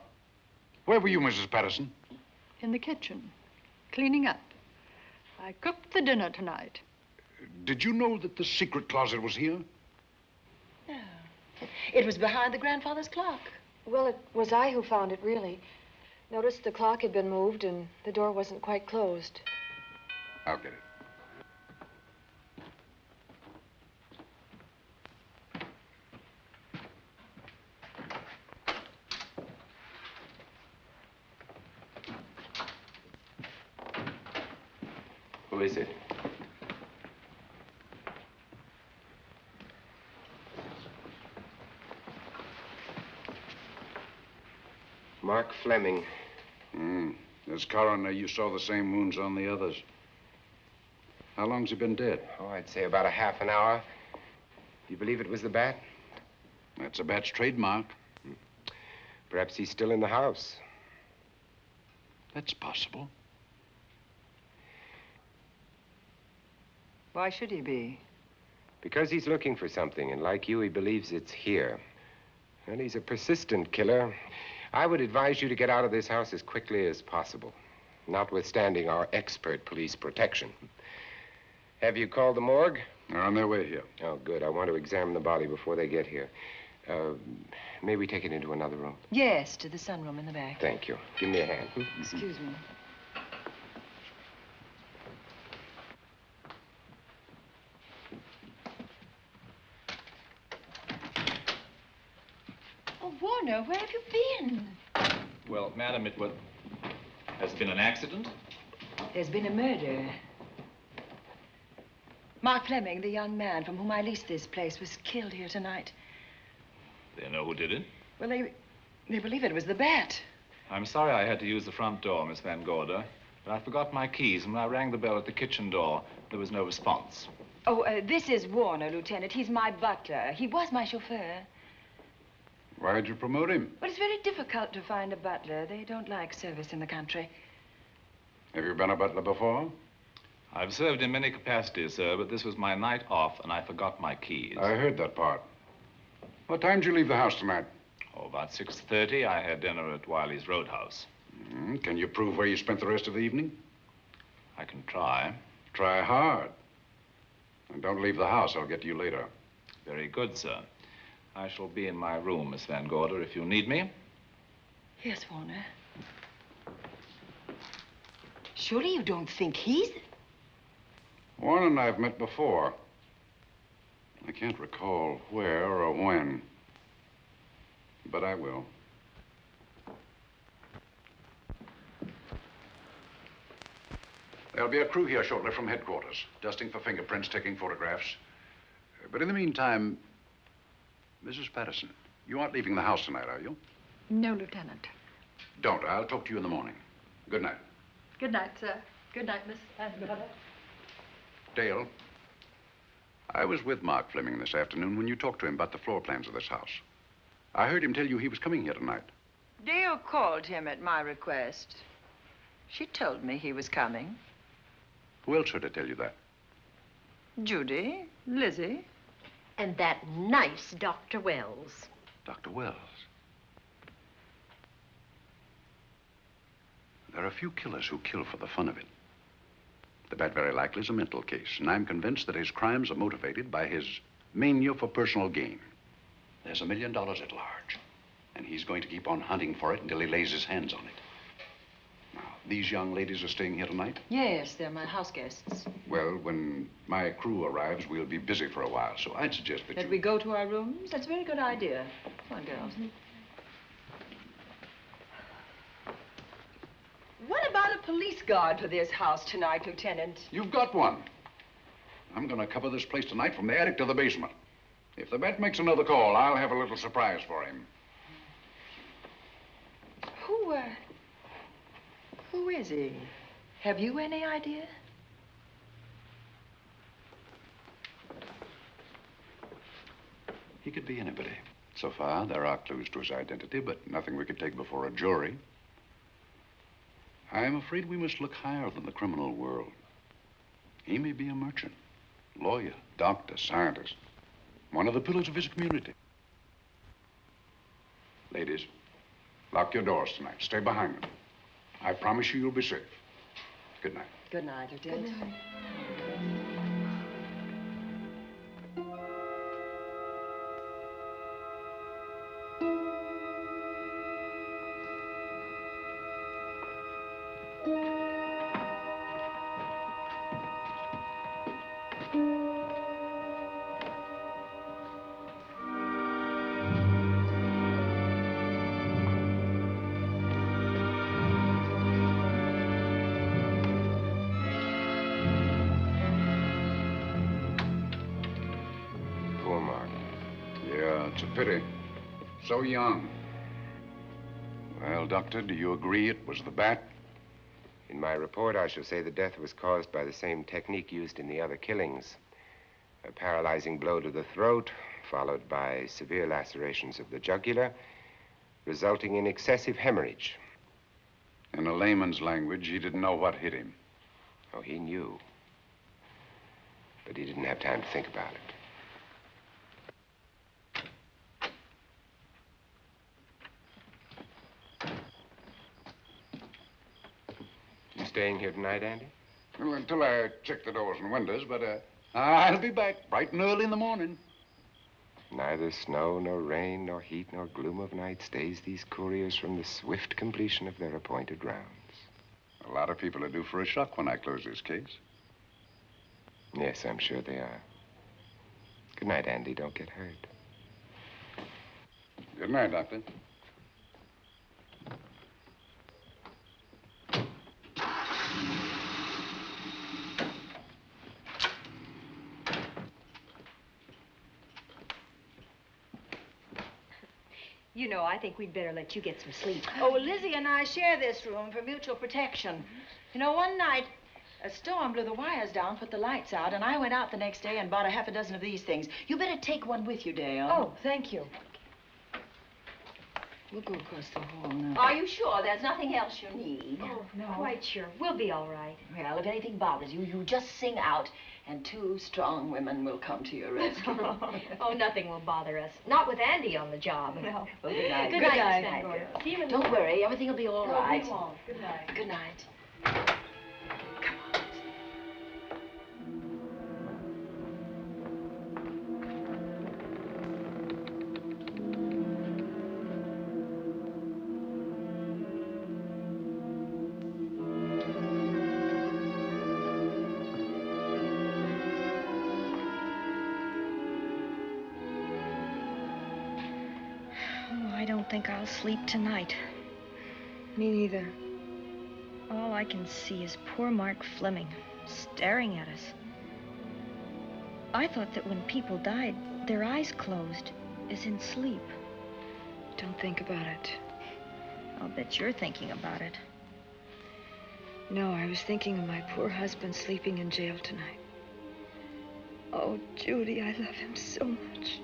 Speaker 3: Where were you, Mrs. Patterson?
Speaker 15: In the kitchen, cleaning up. I cooked the dinner tonight.
Speaker 3: Did you know that the secret closet was here?
Speaker 1: No. It was behind the grandfather's clock.
Speaker 10: Well, it was I who found it, really. Noticed the clock had been moved and the door wasn't quite closed.
Speaker 3: I'll get it.
Speaker 7: Who is it? Mark Fleming.
Speaker 3: As coroner, you saw the same wounds on the others. How long's he been dead?
Speaker 7: Oh, I'd say about a half an hour. You believe it was the bat?
Speaker 3: That's a bat's trademark.
Speaker 7: Perhaps he's still in the house.
Speaker 3: That's possible.
Speaker 1: Why should he be?
Speaker 7: Because he's looking for something, and like you, he believes it's here. And he's a persistent killer. I would advise you to get out of this house as quickly as possible, notwithstanding our expert police protection. Have you called the morgue?
Speaker 3: They're on their way here.
Speaker 7: Oh, good. I want to examine the body before they get here. May we take it into another room?
Speaker 1: Yes, to the sunroom in the back.
Speaker 7: Thank you. Give me a hand.
Speaker 1: Excuse me. Oh, Warner, where have you been?
Speaker 13: Well, madam, has been an accident?
Speaker 1: There's been a murder. Mark Fleming, the young man from whom I leased this place, was killed here tonight.
Speaker 13: They know who did it?
Speaker 1: Well, they believe it was the bat.
Speaker 13: I'm sorry I had to use the front door, Miss Van Gorder, but I forgot my keys, and when I rang the bell at the kitchen door, there was no response.
Speaker 1: Oh, this is Warner, Lieutenant. He's my butler. He was my chauffeur.
Speaker 3: Why'd you promote him?
Speaker 1: Well, it's very difficult to find a butler. They don't like service in the country.
Speaker 3: Have you been a butler before?
Speaker 13: I've served in many capacities, sir, but this was my night off, and I forgot my keys.
Speaker 3: I heard that part. What time did you leave the house tonight?
Speaker 13: Oh, about 6:30. I had dinner at Wiley's Roadhouse.
Speaker 3: Can you prove where you spent the rest of the evening?
Speaker 13: I can try.
Speaker 3: Try hard. And don't leave the house. I'll get to you later.
Speaker 13: Very good, sir. I shall be in my room, Miss Van Gorder, if you need me.
Speaker 1: Yes, Warner. Surely you don't think he's...
Speaker 3: Warren and I have met before. I can't recall where or when, but I will. There'll be a crew here shortly from headquarters, dusting for fingerprints, taking photographs. But in the meantime, Mrs. Patterson, you aren't leaving the house tonight, are you?
Speaker 15: No, Lieutenant.
Speaker 3: Don't. I'll talk to you in the morning. Good night.
Speaker 15: Good night, sir. Good night, Miss Van Gorder.
Speaker 3: Dale, I was with Mark Fleming this afternoon when you talked to him about the floor plans of this house. I heard him tell you he was coming here tonight.
Speaker 1: Dale called him at my request. She told me he was coming.
Speaker 3: Who else heard her tell you that?
Speaker 1: Judy, Lizzie.
Speaker 2: And that nice Dr. Wells.
Speaker 3: Dr. Wells. There are a few killers who kill for the fun of it. The bat very likely is a mental case, and I'm convinced that his crimes are motivated by his mania for personal gain. There's $1 million at large, and he's going to keep on hunting for it until he lays his hands on it. Now, these young ladies are staying here tonight?
Speaker 1: Yes, they're my house guests.
Speaker 3: Well, when my crew arrives, we'll be busy for a while, so I'd suggest that
Speaker 1: we go to our rooms? That's a very good idea. Come on, girls.
Speaker 16: What about a police guard for this house tonight, Lieutenant?
Speaker 3: You've got one. I'm going to cover this place tonight from the attic to the basement. If the bat makes another call, I'll have a little surprise for him.
Speaker 1: Who is he? Have you any idea?
Speaker 3: He could be anybody. So far, there are clues to his identity, but nothing we could take before a jury. I'm afraid we must look higher than the criminal world. He may be a merchant, lawyer, doctor, scientist, one of the pillars of his community. Ladies, lock your doors tonight. Stay behind them. I promise you you'll be safe. Good night.
Speaker 1: Good night, Lieutenant. Good night.
Speaker 3: Pity. So young. Well, Doctor, do you agree it was the bat?
Speaker 7: In my report, I shall say the death was caused by the same technique used in the other killings. A paralyzing blow to the throat, followed by severe lacerations of the jugular, resulting in excessive hemorrhage.
Speaker 3: In a layman's language, he didn't know what hit him.
Speaker 7: Oh, he knew. But he didn't have time to think about it. Staying here tonight, Andy?
Speaker 3: Well, until I check the doors and windows, but I'll be back bright and early in the morning.
Speaker 7: Neither snow, nor rain, nor heat, nor gloom of night stays these couriers from the swift completion of their appointed rounds.
Speaker 3: A lot of people are due for a shock when I close this case.
Speaker 7: Yes, I'm sure they are. Good night, Andy. Don't get hurt.
Speaker 3: Good night, Doctor.
Speaker 17: You know, I think we'd better let you get some sleep.
Speaker 18: Oh, Lizzie and I share this room for mutual protection. You know, one night, a storm blew the wires down, put the lights out, and I went out the next day and bought a half a dozen of these things. You better take one with you, Dale.
Speaker 17: Oh, thank you.
Speaker 18: We'll go across the hall now.
Speaker 2: Are you sure there's nothing else you need?
Speaker 17: Oh, no. Quite sure. We'll be all right.
Speaker 2: Well, if anything bothers you, you just sing out, and 2 strong women will come to your rescue.
Speaker 17: Oh, nothing will bother us. Not with Andy on the job.
Speaker 2: No. Well, good night.
Speaker 17: Good night, Miss Van Gordon. See you in the
Speaker 2: Don't worry, everything will be all right.
Speaker 17: We won't. Good night.
Speaker 2: Good night.
Speaker 4: I don't think I'll sleep tonight.
Speaker 16: Me neither.
Speaker 4: All I can see is poor Mark Fleming staring at us. I thought that when people died, their eyes closed, as in sleep.
Speaker 16: Don't think about it.
Speaker 4: I'll bet you're thinking about it.
Speaker 16: No, I was thinking of my poor husband sleeping in jail tonight. Oh, Judy, I love him so much.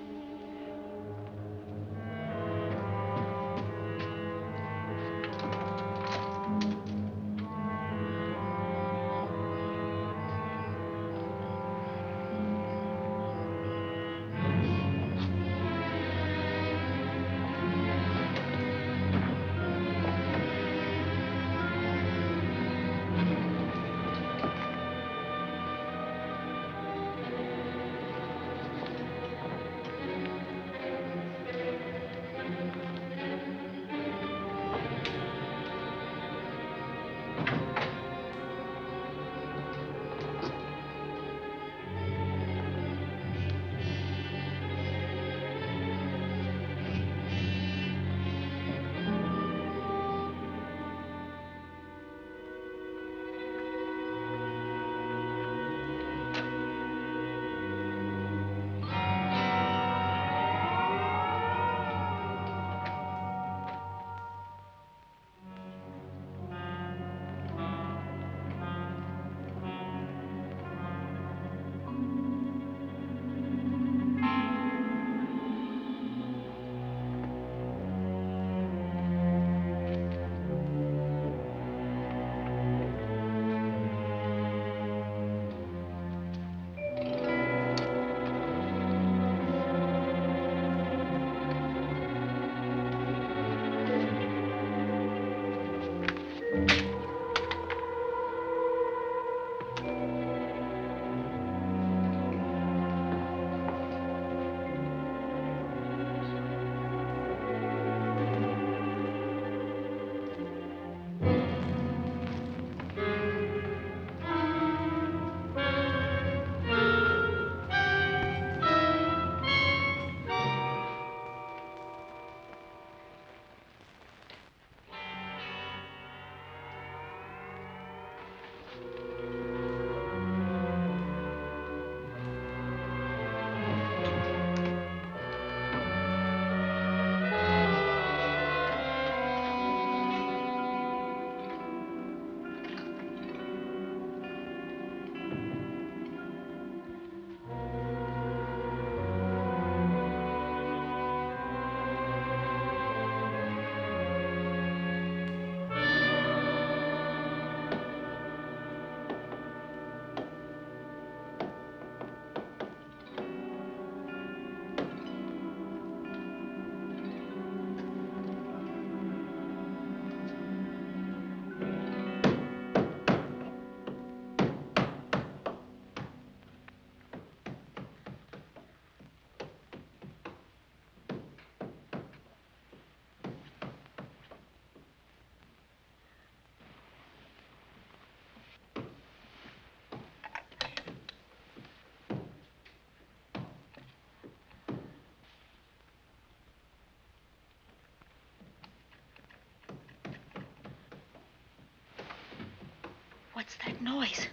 Speaker 4: What's that noise?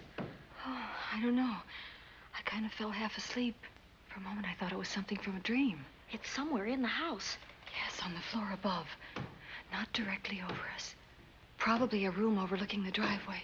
Speaker 16: Oh, I don't know. I kind of fell half asleep. For a moment, I thought it was something from a dream.
Speaker 4: It's somewhere in the house.
Speaker 16: Yes, on the floor above. Not directly over us. Probably a room overlooking the driveway.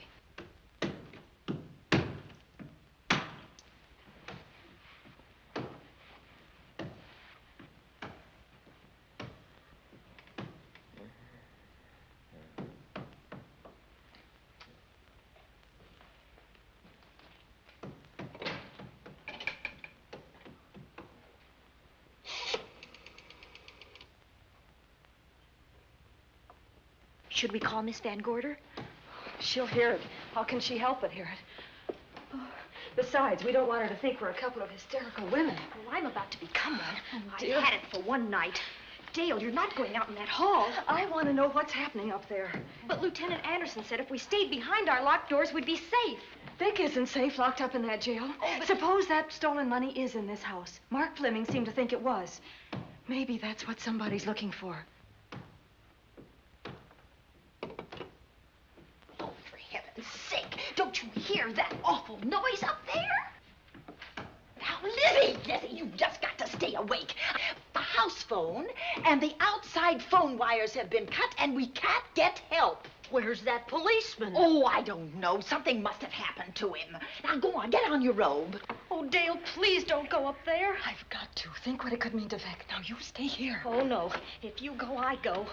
Speaker 4: Should we call Miss Van Gorder?
Speaker 16: She'll hear it. How can she help but hear it? Oh, besides, we don't want her to think we're a couple of hysterical women.
Speaker 4: Oh, I'm about to become one.
Speaker 16: Oh,
Speaker 4: I
Speaker 16: dear.
Speaker 4: had it for one night. Dale, you're not going out in that hall.
Speaker 16: I want to know what's happening up there.
Speaker 4: But Lieutenant Anderson said if we stayed behind our locked doors, we'd be safe.
Speaker 16: Vic isn't safe locked up in that jail. Suppose that stolen money is in this house. Mark Fleming seemed to think it was. Maybe that's what somebody's looking for.
Speaker 18: For heaven's sake, don't you hear that awful noise up there? Now, Lizzie, you've just got to stay awake. The house phone and the outside phone wires have been cut, and we can't get help.
Speaker 2: Where's that policeman?
Speaker 18: Oh, I don't know. Something must have happened to him. Now, go on, get on your robe.
Speaker 4: Oh, Dale, please don't go up there.
Speaker 16: I've got to. Think what it could mean to Vic. Now, you stay here.
Speaker 4: Oh, no. If you go, I go.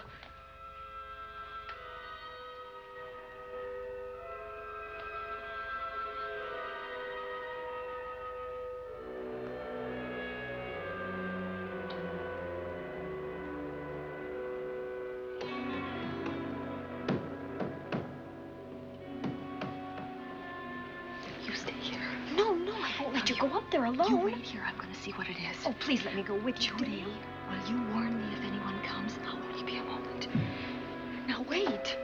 Speaker 4: You go up there alone.
Speaker 16: You wait here. I'm going to see what it is.
Speaker 4: Oh, please let me go with you,
Speaker 16: Judy,
Speaker 4: Dale.
Speaker 16: will you warn me if anyone comes? Now, only be a moment. Now, wait.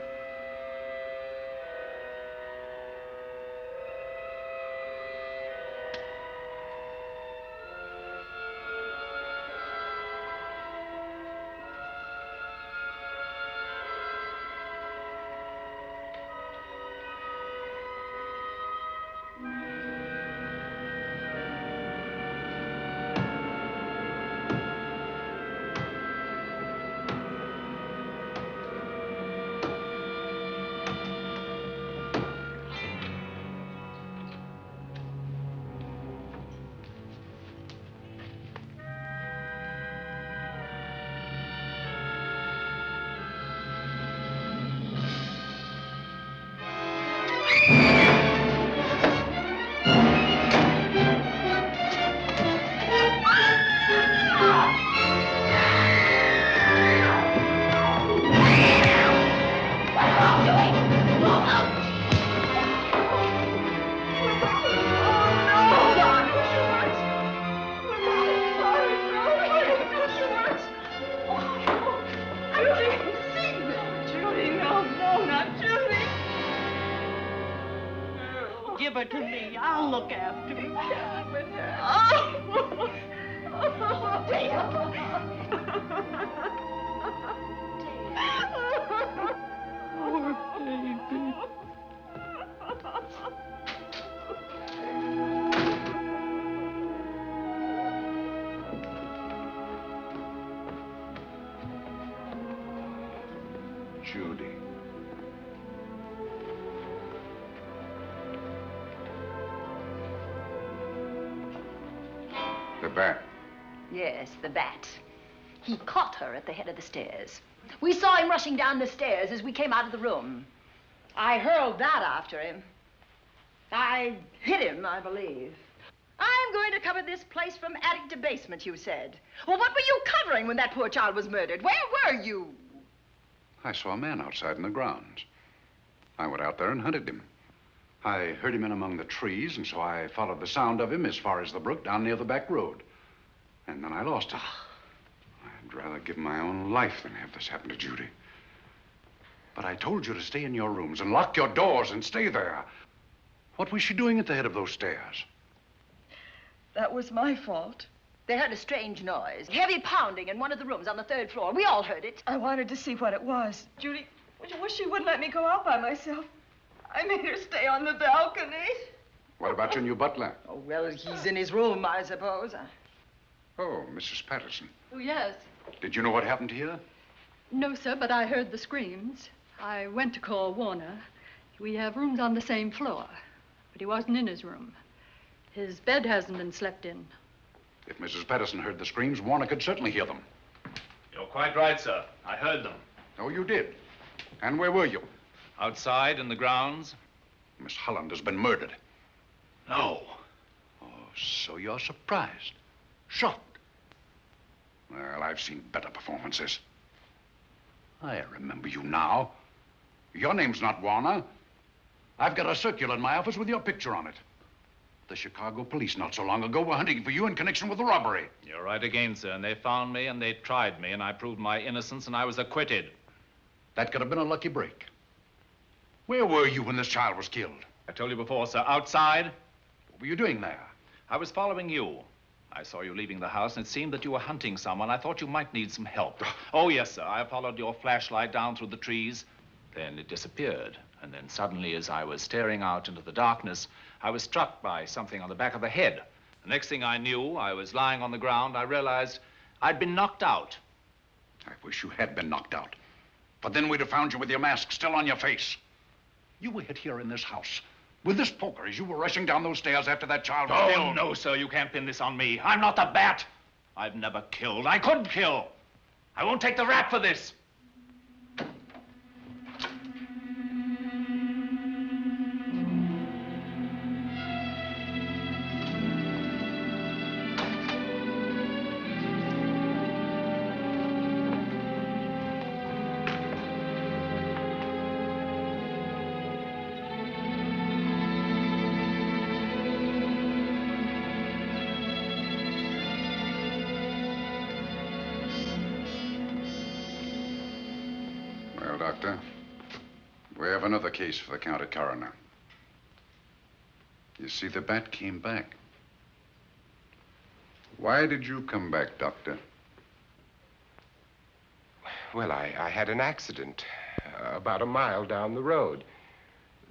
Speaker 9: Give her to me. I'll look after her.
Speaker 15: Poor baby.
Speaker 3: Judy. The bat.
Speaker 18: Yes, the bat. He caught her at the head of the stairs. We saw him rushing down the stairs as we came out of the room. I hurled that after him. I hit him, I believe. I'm going to cover this place from attic to basement, you said. Well, what were you covering when that poor child was murdered? Where were you?
Speaker 3: I saw a man outside in the grounds. I went out there and hunted him. I heard him in among the trees, and so I followed the sound of him as far as the brook down near the back road. And then I lost him. I'd rather give my own life than have this happen to Judy. But I told you to stay in your rooms and lock your doors and stay there. What was she doing at the head of those stairs?
Speaker 16: That was my fault.
Speaker 18: They heard a strange noise. Heavy pounding in one of the rooms on the 3rd floor. We all heard it.
Speaker 16: I wanted to see what it was. Judy, well, she wouldn't let me go out by myself. I made her stay on the balcony.
Speaker 3: What about your new butler?
Speaker 16: Oh, well, he's in his room, I suppose.
Speaker 3: Oh, Mrs. Patterson.
Speaker 15: Oh, yes.
Speaker 3: Did you know what happened here?
Speaker 15: No, sir, but I heard the screams. I went to call Warner. We have rooms on the same floor, but he wasn't in his room. His bed hasn't been slept in.
Speaker 3: If Mrs. Patterson heard the screams, Warner could certainly hear them.
Speaker 13: You're quite right, sir. I heard them.
Speaker 3: Oh, you did? And where were you?
Speaker 13: Outside in the grounds.
Speaker 3: Miss Holland has been murdered.
Speaker 13: No.
Speaker 3: Oh, so you're surprised. Shocked. Well, I've seen better performances. I remember you now. Your name's not Warner. I've got a circular in my office with your picture on it. The Chicago police not so long ago were hunting for you in connection with the robbery.
Speaker 13: You're right again, sir. And they found me and they tried me and I proved my innocence and I was acquitted.
Speaker 3: That could have been a lucky break. Where were you when this child was killed?
Speaker 13: I told you before, sir. Outside.
Speaker 3: What were you doing there?
Speaker 13: I was following you. I saw you leaving the house, and it seemed that you were hunting someone. I thought you might need some help. Oh, yes, sir. I followed your flashlight down through the trees. Then it disappeared. And then suddenly, as I was staring out into the darkness, I was struck by something on the back of the head. The next thing I knew, I was lying on the ground. I realized I'd been knocked out.
Speaker 3: I wish you had been knocked out. But then we'd have found you with your mask still on your face. You were hit here in this house with this poker as you were rushing down those stairs after that child was killed.
Speaker 13: Oh, no, sir. You can't pin this on me. I'm not the bat. I've never killed. I couldn't kill. I won't take the rap for this.
Speaker 3: Doctor, we have another case for the county coroner. You see, the bat came back. Why did you come back, Doctor?
Speaker 7: Well, I had an accident about a mile down the road.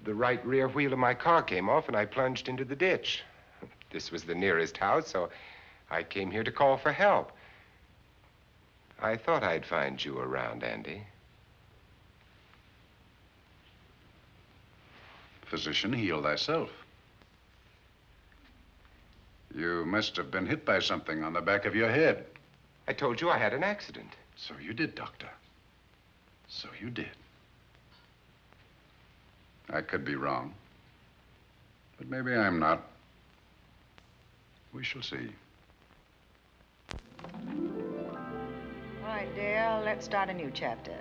Speaker 7: The right rear wheel of my car came off and I plunged into the ditch. This was the nearest house, so I came here to call for help. I thought I'd find you around, Andy.
Speaker 3: Physician, heal thyself. You must have been hit by something on the back of your head.
Speaker 7: I told you I had an accident.
Speaker 3: So you did, Doctor. So you did. I could be wrong. But maybe I'm not. We shall see.
Speaker 1: All right, dear, let's start a new chapter.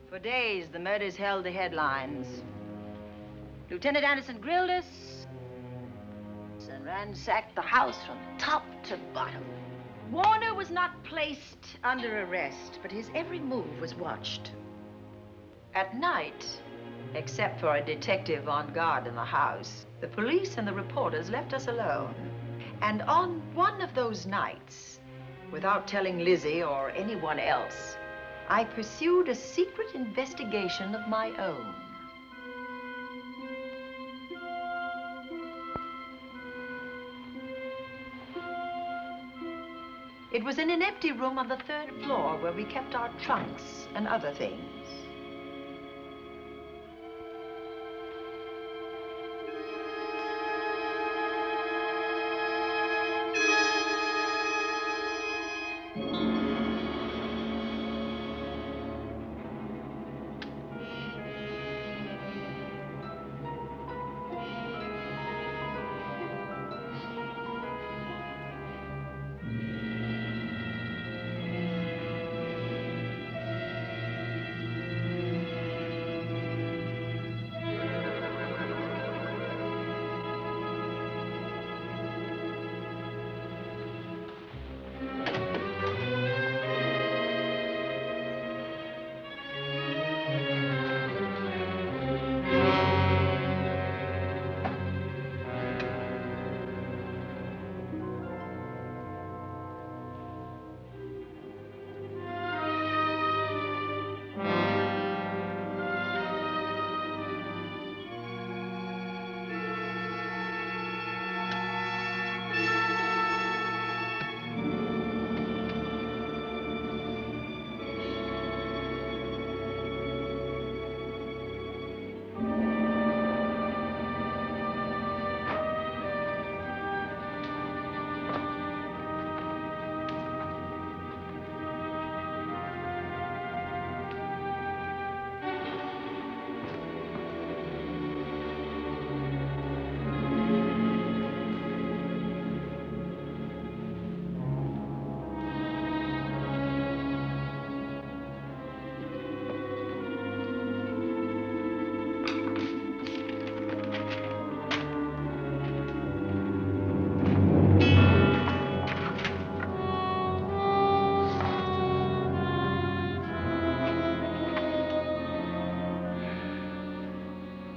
Speaker 1: For days, the murders held the headlines. Lieutenant Anderson grilled us and ransacked the house from top to bottom. Warner was not placed under arrest, but his every move was watched. At night, except for a detective on guard in the house, the police and the reporters left us alone. And on one of those nights, without telling Lizzie or anyone else, I pursued a secret investigation of my own. It was in an empty room on the 3rd floor where we kept our trunks and other things.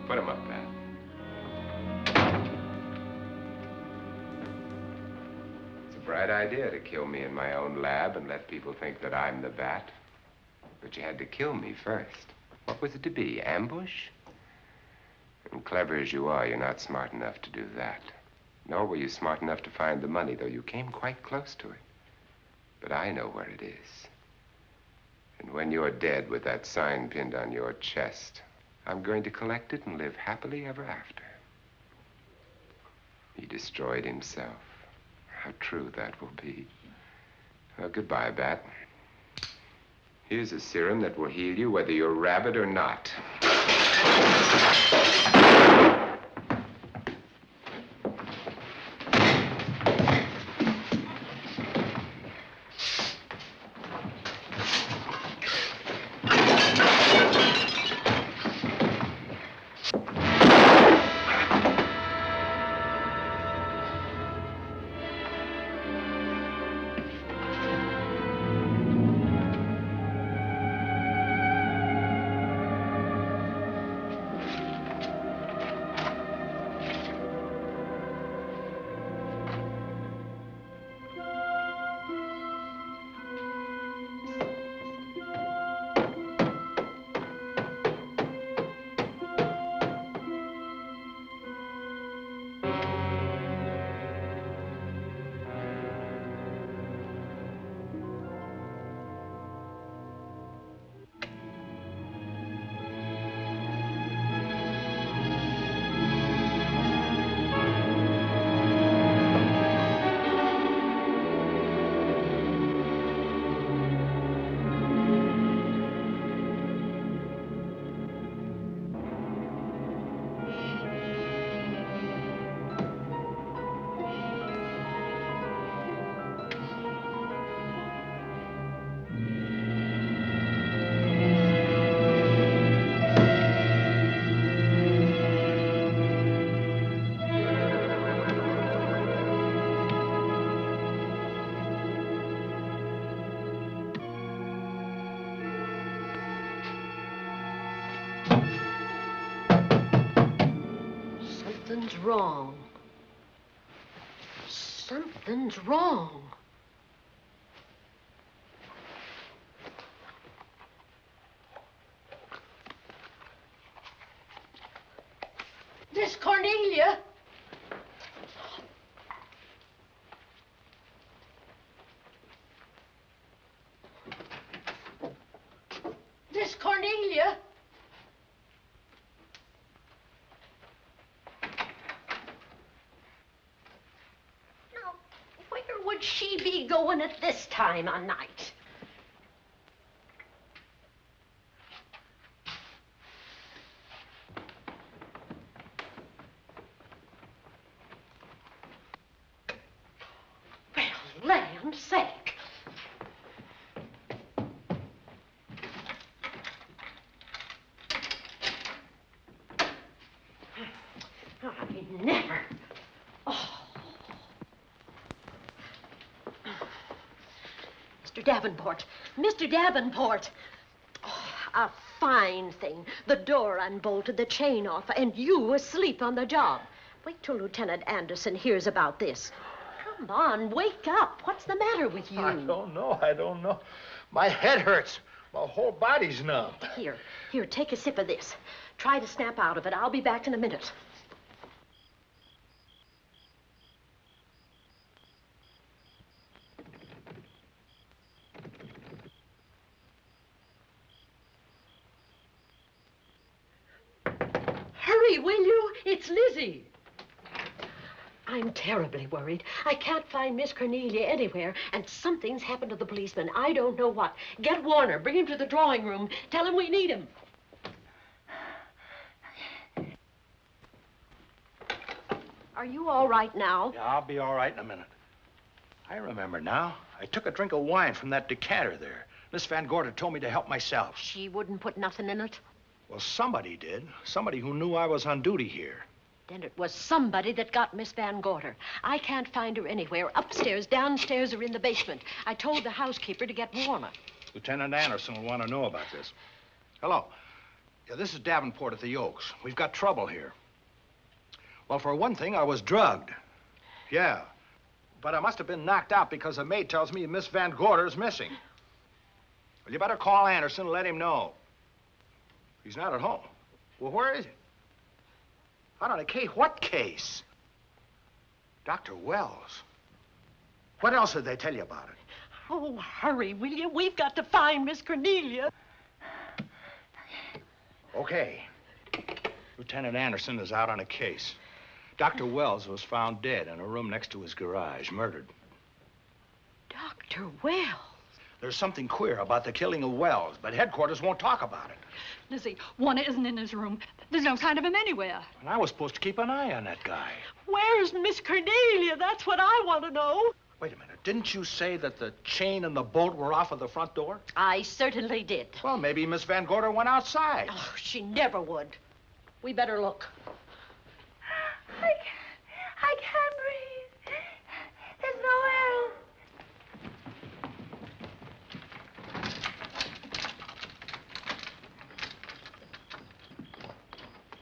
Speaker 7: Put him up, Pat. It's a bright idea to kill me in my own lab and let people think that I'm the bat. But you had to kill me first. What was it to be, ambush? And clever as you are, you're not smart enough to do that. Nor were you smart enough to find the money, though you came quite close to it. But I know where it is. And when you're dead with that sign pinned on your chest, I'm going to collect it and live happily ever after. He destroyed himself. How true that will be. Well, goodbye, Bat. Here's a serum that will heal you whether you're rabid or not.
Speaker 2: Something's wrong. Something's wrong. Miss Cornelia. Miss Cornelia. Where would she be going at this time of night? Well, land's sake. I never. Oh. Mr. Davenport, Mr. Davenport. Oh, a fine thing. The door unbolted, the chain off, and you asleep on the job. Wait till Lieutenant Anderson hears about this. Come on, wake up. What's the matter with you?
Speaker 8: I don't know. My head hurts. My whole body's numb.
Speaker 2: Here, take a sip of this. Try to snap out of it. I'll be back in a minute. Hurry, will you? It's Lizzie. I'm terribly worried. I can't find Miss Cornelia anywhere, and something's happened to the policeman. I don't know what. Get Warner. Bring him to the drawing room. Tell him we need him. Are you all right now?
Speaker 8: Yeah, I'll be all right in a minute. I remember now. I took a drink of wine from that decanter there. Miss Van Gordon told me to help myself.
Speaker 2: She wouldn't put nothing in it?
Speaker 8: Well, somebody did. Somebody who knew I was on duty here.
Speaker 2: Then it was somebody that got Miss Van Gordon. I can't find her anywhere. Upstairs, downstairs, or in the basement. I told the housekeeper to get Warner.
Speaker 8: Lieutenant Anderson will want to know about this. Hello. Yeah, this is Davenport at the Oaks. We've got trouble here. Well, for one thing, I was drugged. Yeah. But I must have been knocked out because the maid tells me Miss Van Gordon is missing. Well, you better call Anderson and let him know. He's not at home. Well, where is he? Out on a case? What case? Dr. Wells. What else did they tell you about it?
Speaker 2: Oh, hurry, will you? We've got to find Miss Cornelia.
Speaker 8: Okay. Lieutenant Anderson is out on a case. Dr. Wells was found dead in a room next to his garage, murdered.
Speaker 2: Dr. Wells?
Speaker 8: There's something queer about the killing of Wells, but headquarters won't talk about it.
Speaker 15: Lizzie, Warner isn't in his room. There's no sign of him anywhere.
Speaker 8: And I was supposed to keep an eye on that guy.
Speaker 9: Where's Miss Cornelia? That's what I want to know.
Speaker 8: Wait a minute. Didn't you say that the chain and the bolt were off of the front door?
Speaker 2: I certainly did.
Speaker 8: Well, maybe Miss Van Gordon went outside.
Speaker 2: Oh, she never would. We better look.
Speaker 19: I can't breathe. There's no air.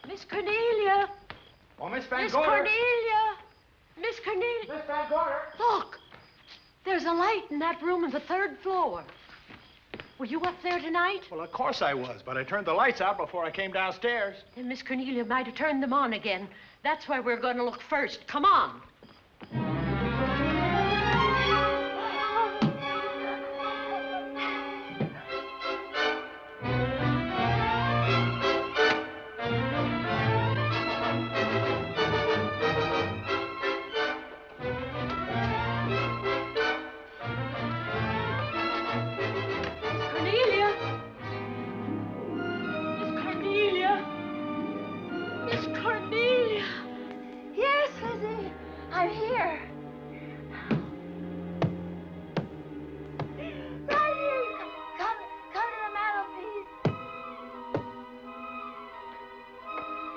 Speaker 2: Miss Cornelia.
Speaker 8: Oh, Miss Van
Speaker 2: Miss
Speaker 8: Gordon.
Speaker 2: Cornelia. Miss Cornelia.
Speaker 8: Miss Van Gordon.
Speaker 2: Look. There's a light in that room on the 3rd floor. Were you up there tonight?
Speaker 8: Well, of course I was, but I turned the lights out before I came downstairs.
Speaker 2: Then Miss Cornelia might have turned them on again. That's where we're going to look first. Come on.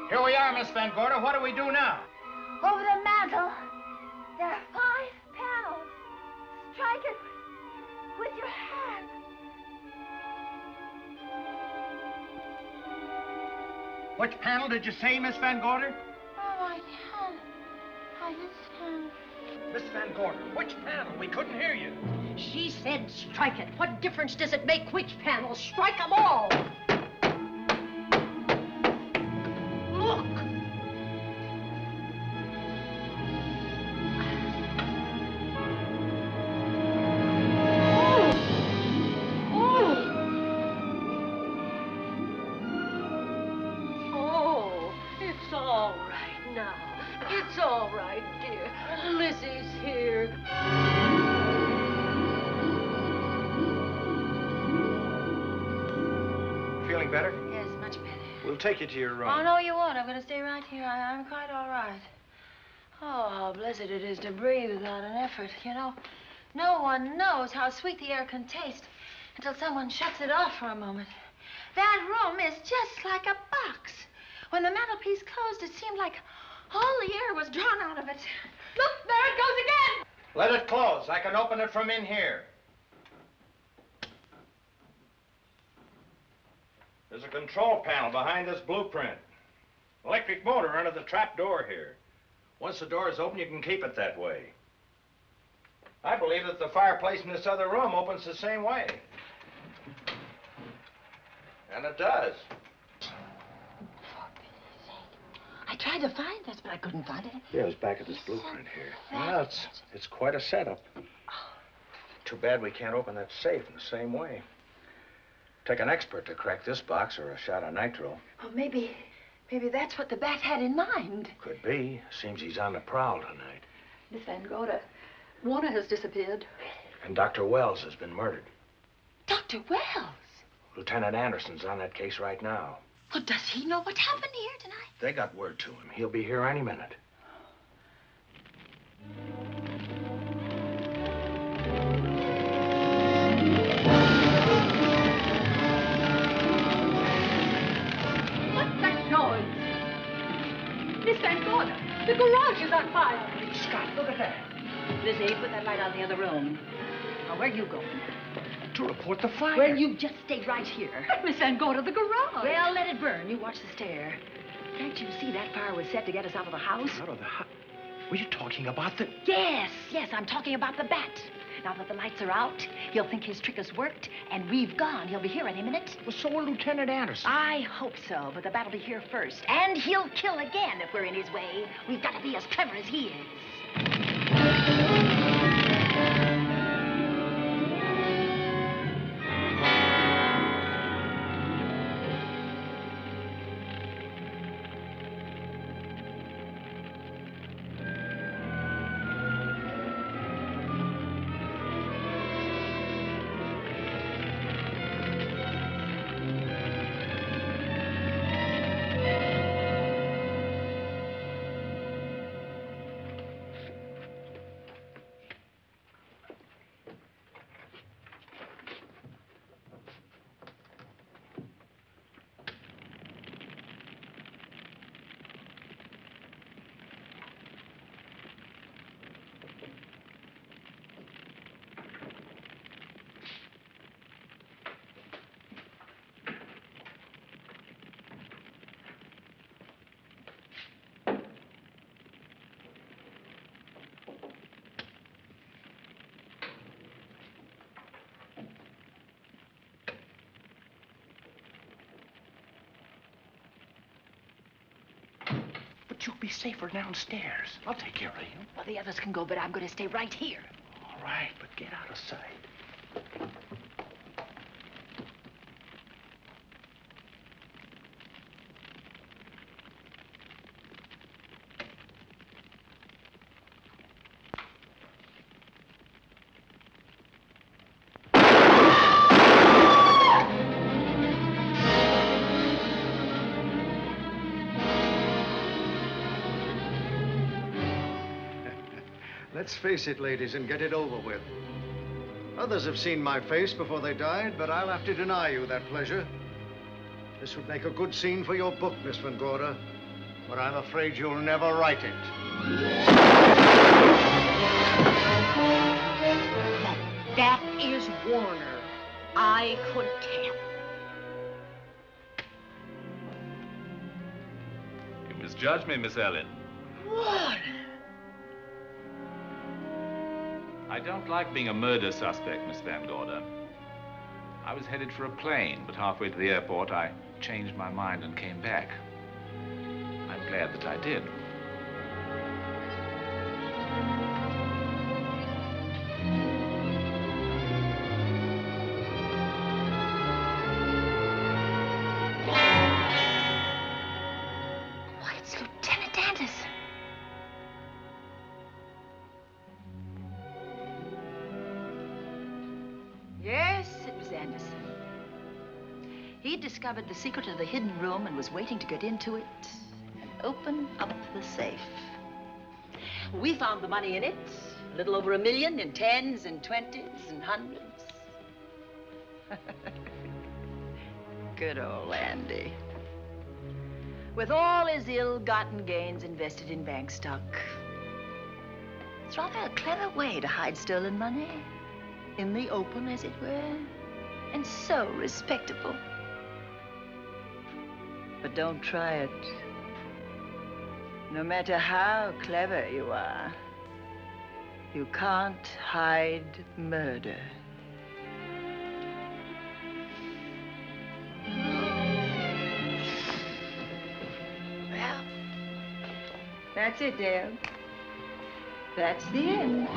Speaker 8: Here we are, Miss Van Gordon. What do we do now?
Speaker 19: Over the mantel, there are 5 panels. Strike it with your hand.
Speaker 8: Which panel did you say, Miss Van Gordon?
Speaker 19: Oh, I can't. I just can't.
Speaker 8: Miss Van Gordon, which panel? We couldn't hear you.
Speaker 2: She said strike it. What difference does it make which panel? Strike them all. Look. Oh, it's all right now. It's all right, dear. Lizzie's here.
Speaker 8: Feeling better?
Speaker 20: Yes, much better.
Speaker 8: We'll take you to your room.
Speaker 20: Oh, no, you won't. I'm going to stay right here. I'm quite all right. Oh, how blessed it is to breathe without an effort. You know, no one knows how sweet the air can taste until someone shuts it off for a moment. That room is just like a box. When the mantelpiece closed, it seemed like all the air was drawn out of it. Look, there it goes again.
Speaker 8: Let it close. I can open it from in here. There's a control panel behind this blueprint. Electric motor under the trap door here. Once the door is open, you can keep it that way. I believe that the fireplace in this other room opens the same way. And it does.
Speaker 20: I tried to find this, but I couldn't find it.
Speaker 8: Yeah, it's back at this blueprint here. Well, it's quite a setup. Too bad we can't open that safe in the same way. Take an expert to crack this box or a shot of nitro.
Speaker 20: Oh, maybe
Speaker 18: Maybe that's what the bat had in mind.
Speaker 8: Could be. Seems he's on the prowl tonight.
Speaker 15: Miss Van Gorder, Warner has disappeared.
Speaker 8: And Dr. Wells has been murdered.
Speaker 18: Dr. Wells?
Speaker 8: Lieutenant Anderson's on that case right now.
Speaker 18: Well, does he know what happened here tonight?
Speaker 8: They got word to him. He'll be here any minute.
Speaker 15: What's that noise? Miss Van Gorder, the garage is on fire.
Speaker 8: Scott, look at that.
Speaker 18: Lizzie, put that light out in the other room. Now, where are you going?
Speaker 8: To report the fire.
Speaker 18: Well, you just stay right here.
Speaker 15: But Miss Van Gorder, the garage.
Speaker 18: Well, let it burn. You watch the stair. Can't you see that fire was set to get us out of the house?
Speaker 8: Out of the house? Were you talking about the...
Speaker 18: Yes, I'm talking about the bat. Now that the lights are out, he'll think his trick has worked, and we've gone. He'll be here any minute.
Speaker 8: Well, so will Lieutenant Anderson.
Speaker 18: I hope so, but the bat will be here first. And he'll kill again if we're in his way. We've got to be as clever as he is.
Speaker 8: You'll be safer downstairs. I'll take care of you.
Speaker 18: Well, the others can go, but I'm going to stay right here.
Speaker 8: All right, but get out of sight.
Speaker 21: Let's face it, ladies, and get it over with. Others have seen my face before they died, but I'll have to deny you that pleasure. This would make a good scene for your book, Miss Van Gorder, but I'm afraid you'll never write it.
Speaker 2: That is Warner. I could tell.
Speaker 13: You misjudged me, Miss Ellen.
Speaker 2: Warner!
Speaker 13: I don't like being a murder suspect, Miss Van Gorder. I was headed for a plane, but halfway to the airport, I changed my mind and came back. I'm glad that I did.
Speaker 18: Why, it's Lieutenant Anderson. Yes, it was Anderson. He'd discovered the secret of the hidden room and was waiting to get into it and open up the safe. We found the money in it, a little over $1 million in tens and twenties and hundreds. Good old Andy. With all his ill-gotten gains invested in bank stock. It's rather a clever way to hide stolen money. In the open, as it were, and so respectable. But don't try it. No matter how clever you are, you can't hide murder. Well, that's it, Dale. That's the end.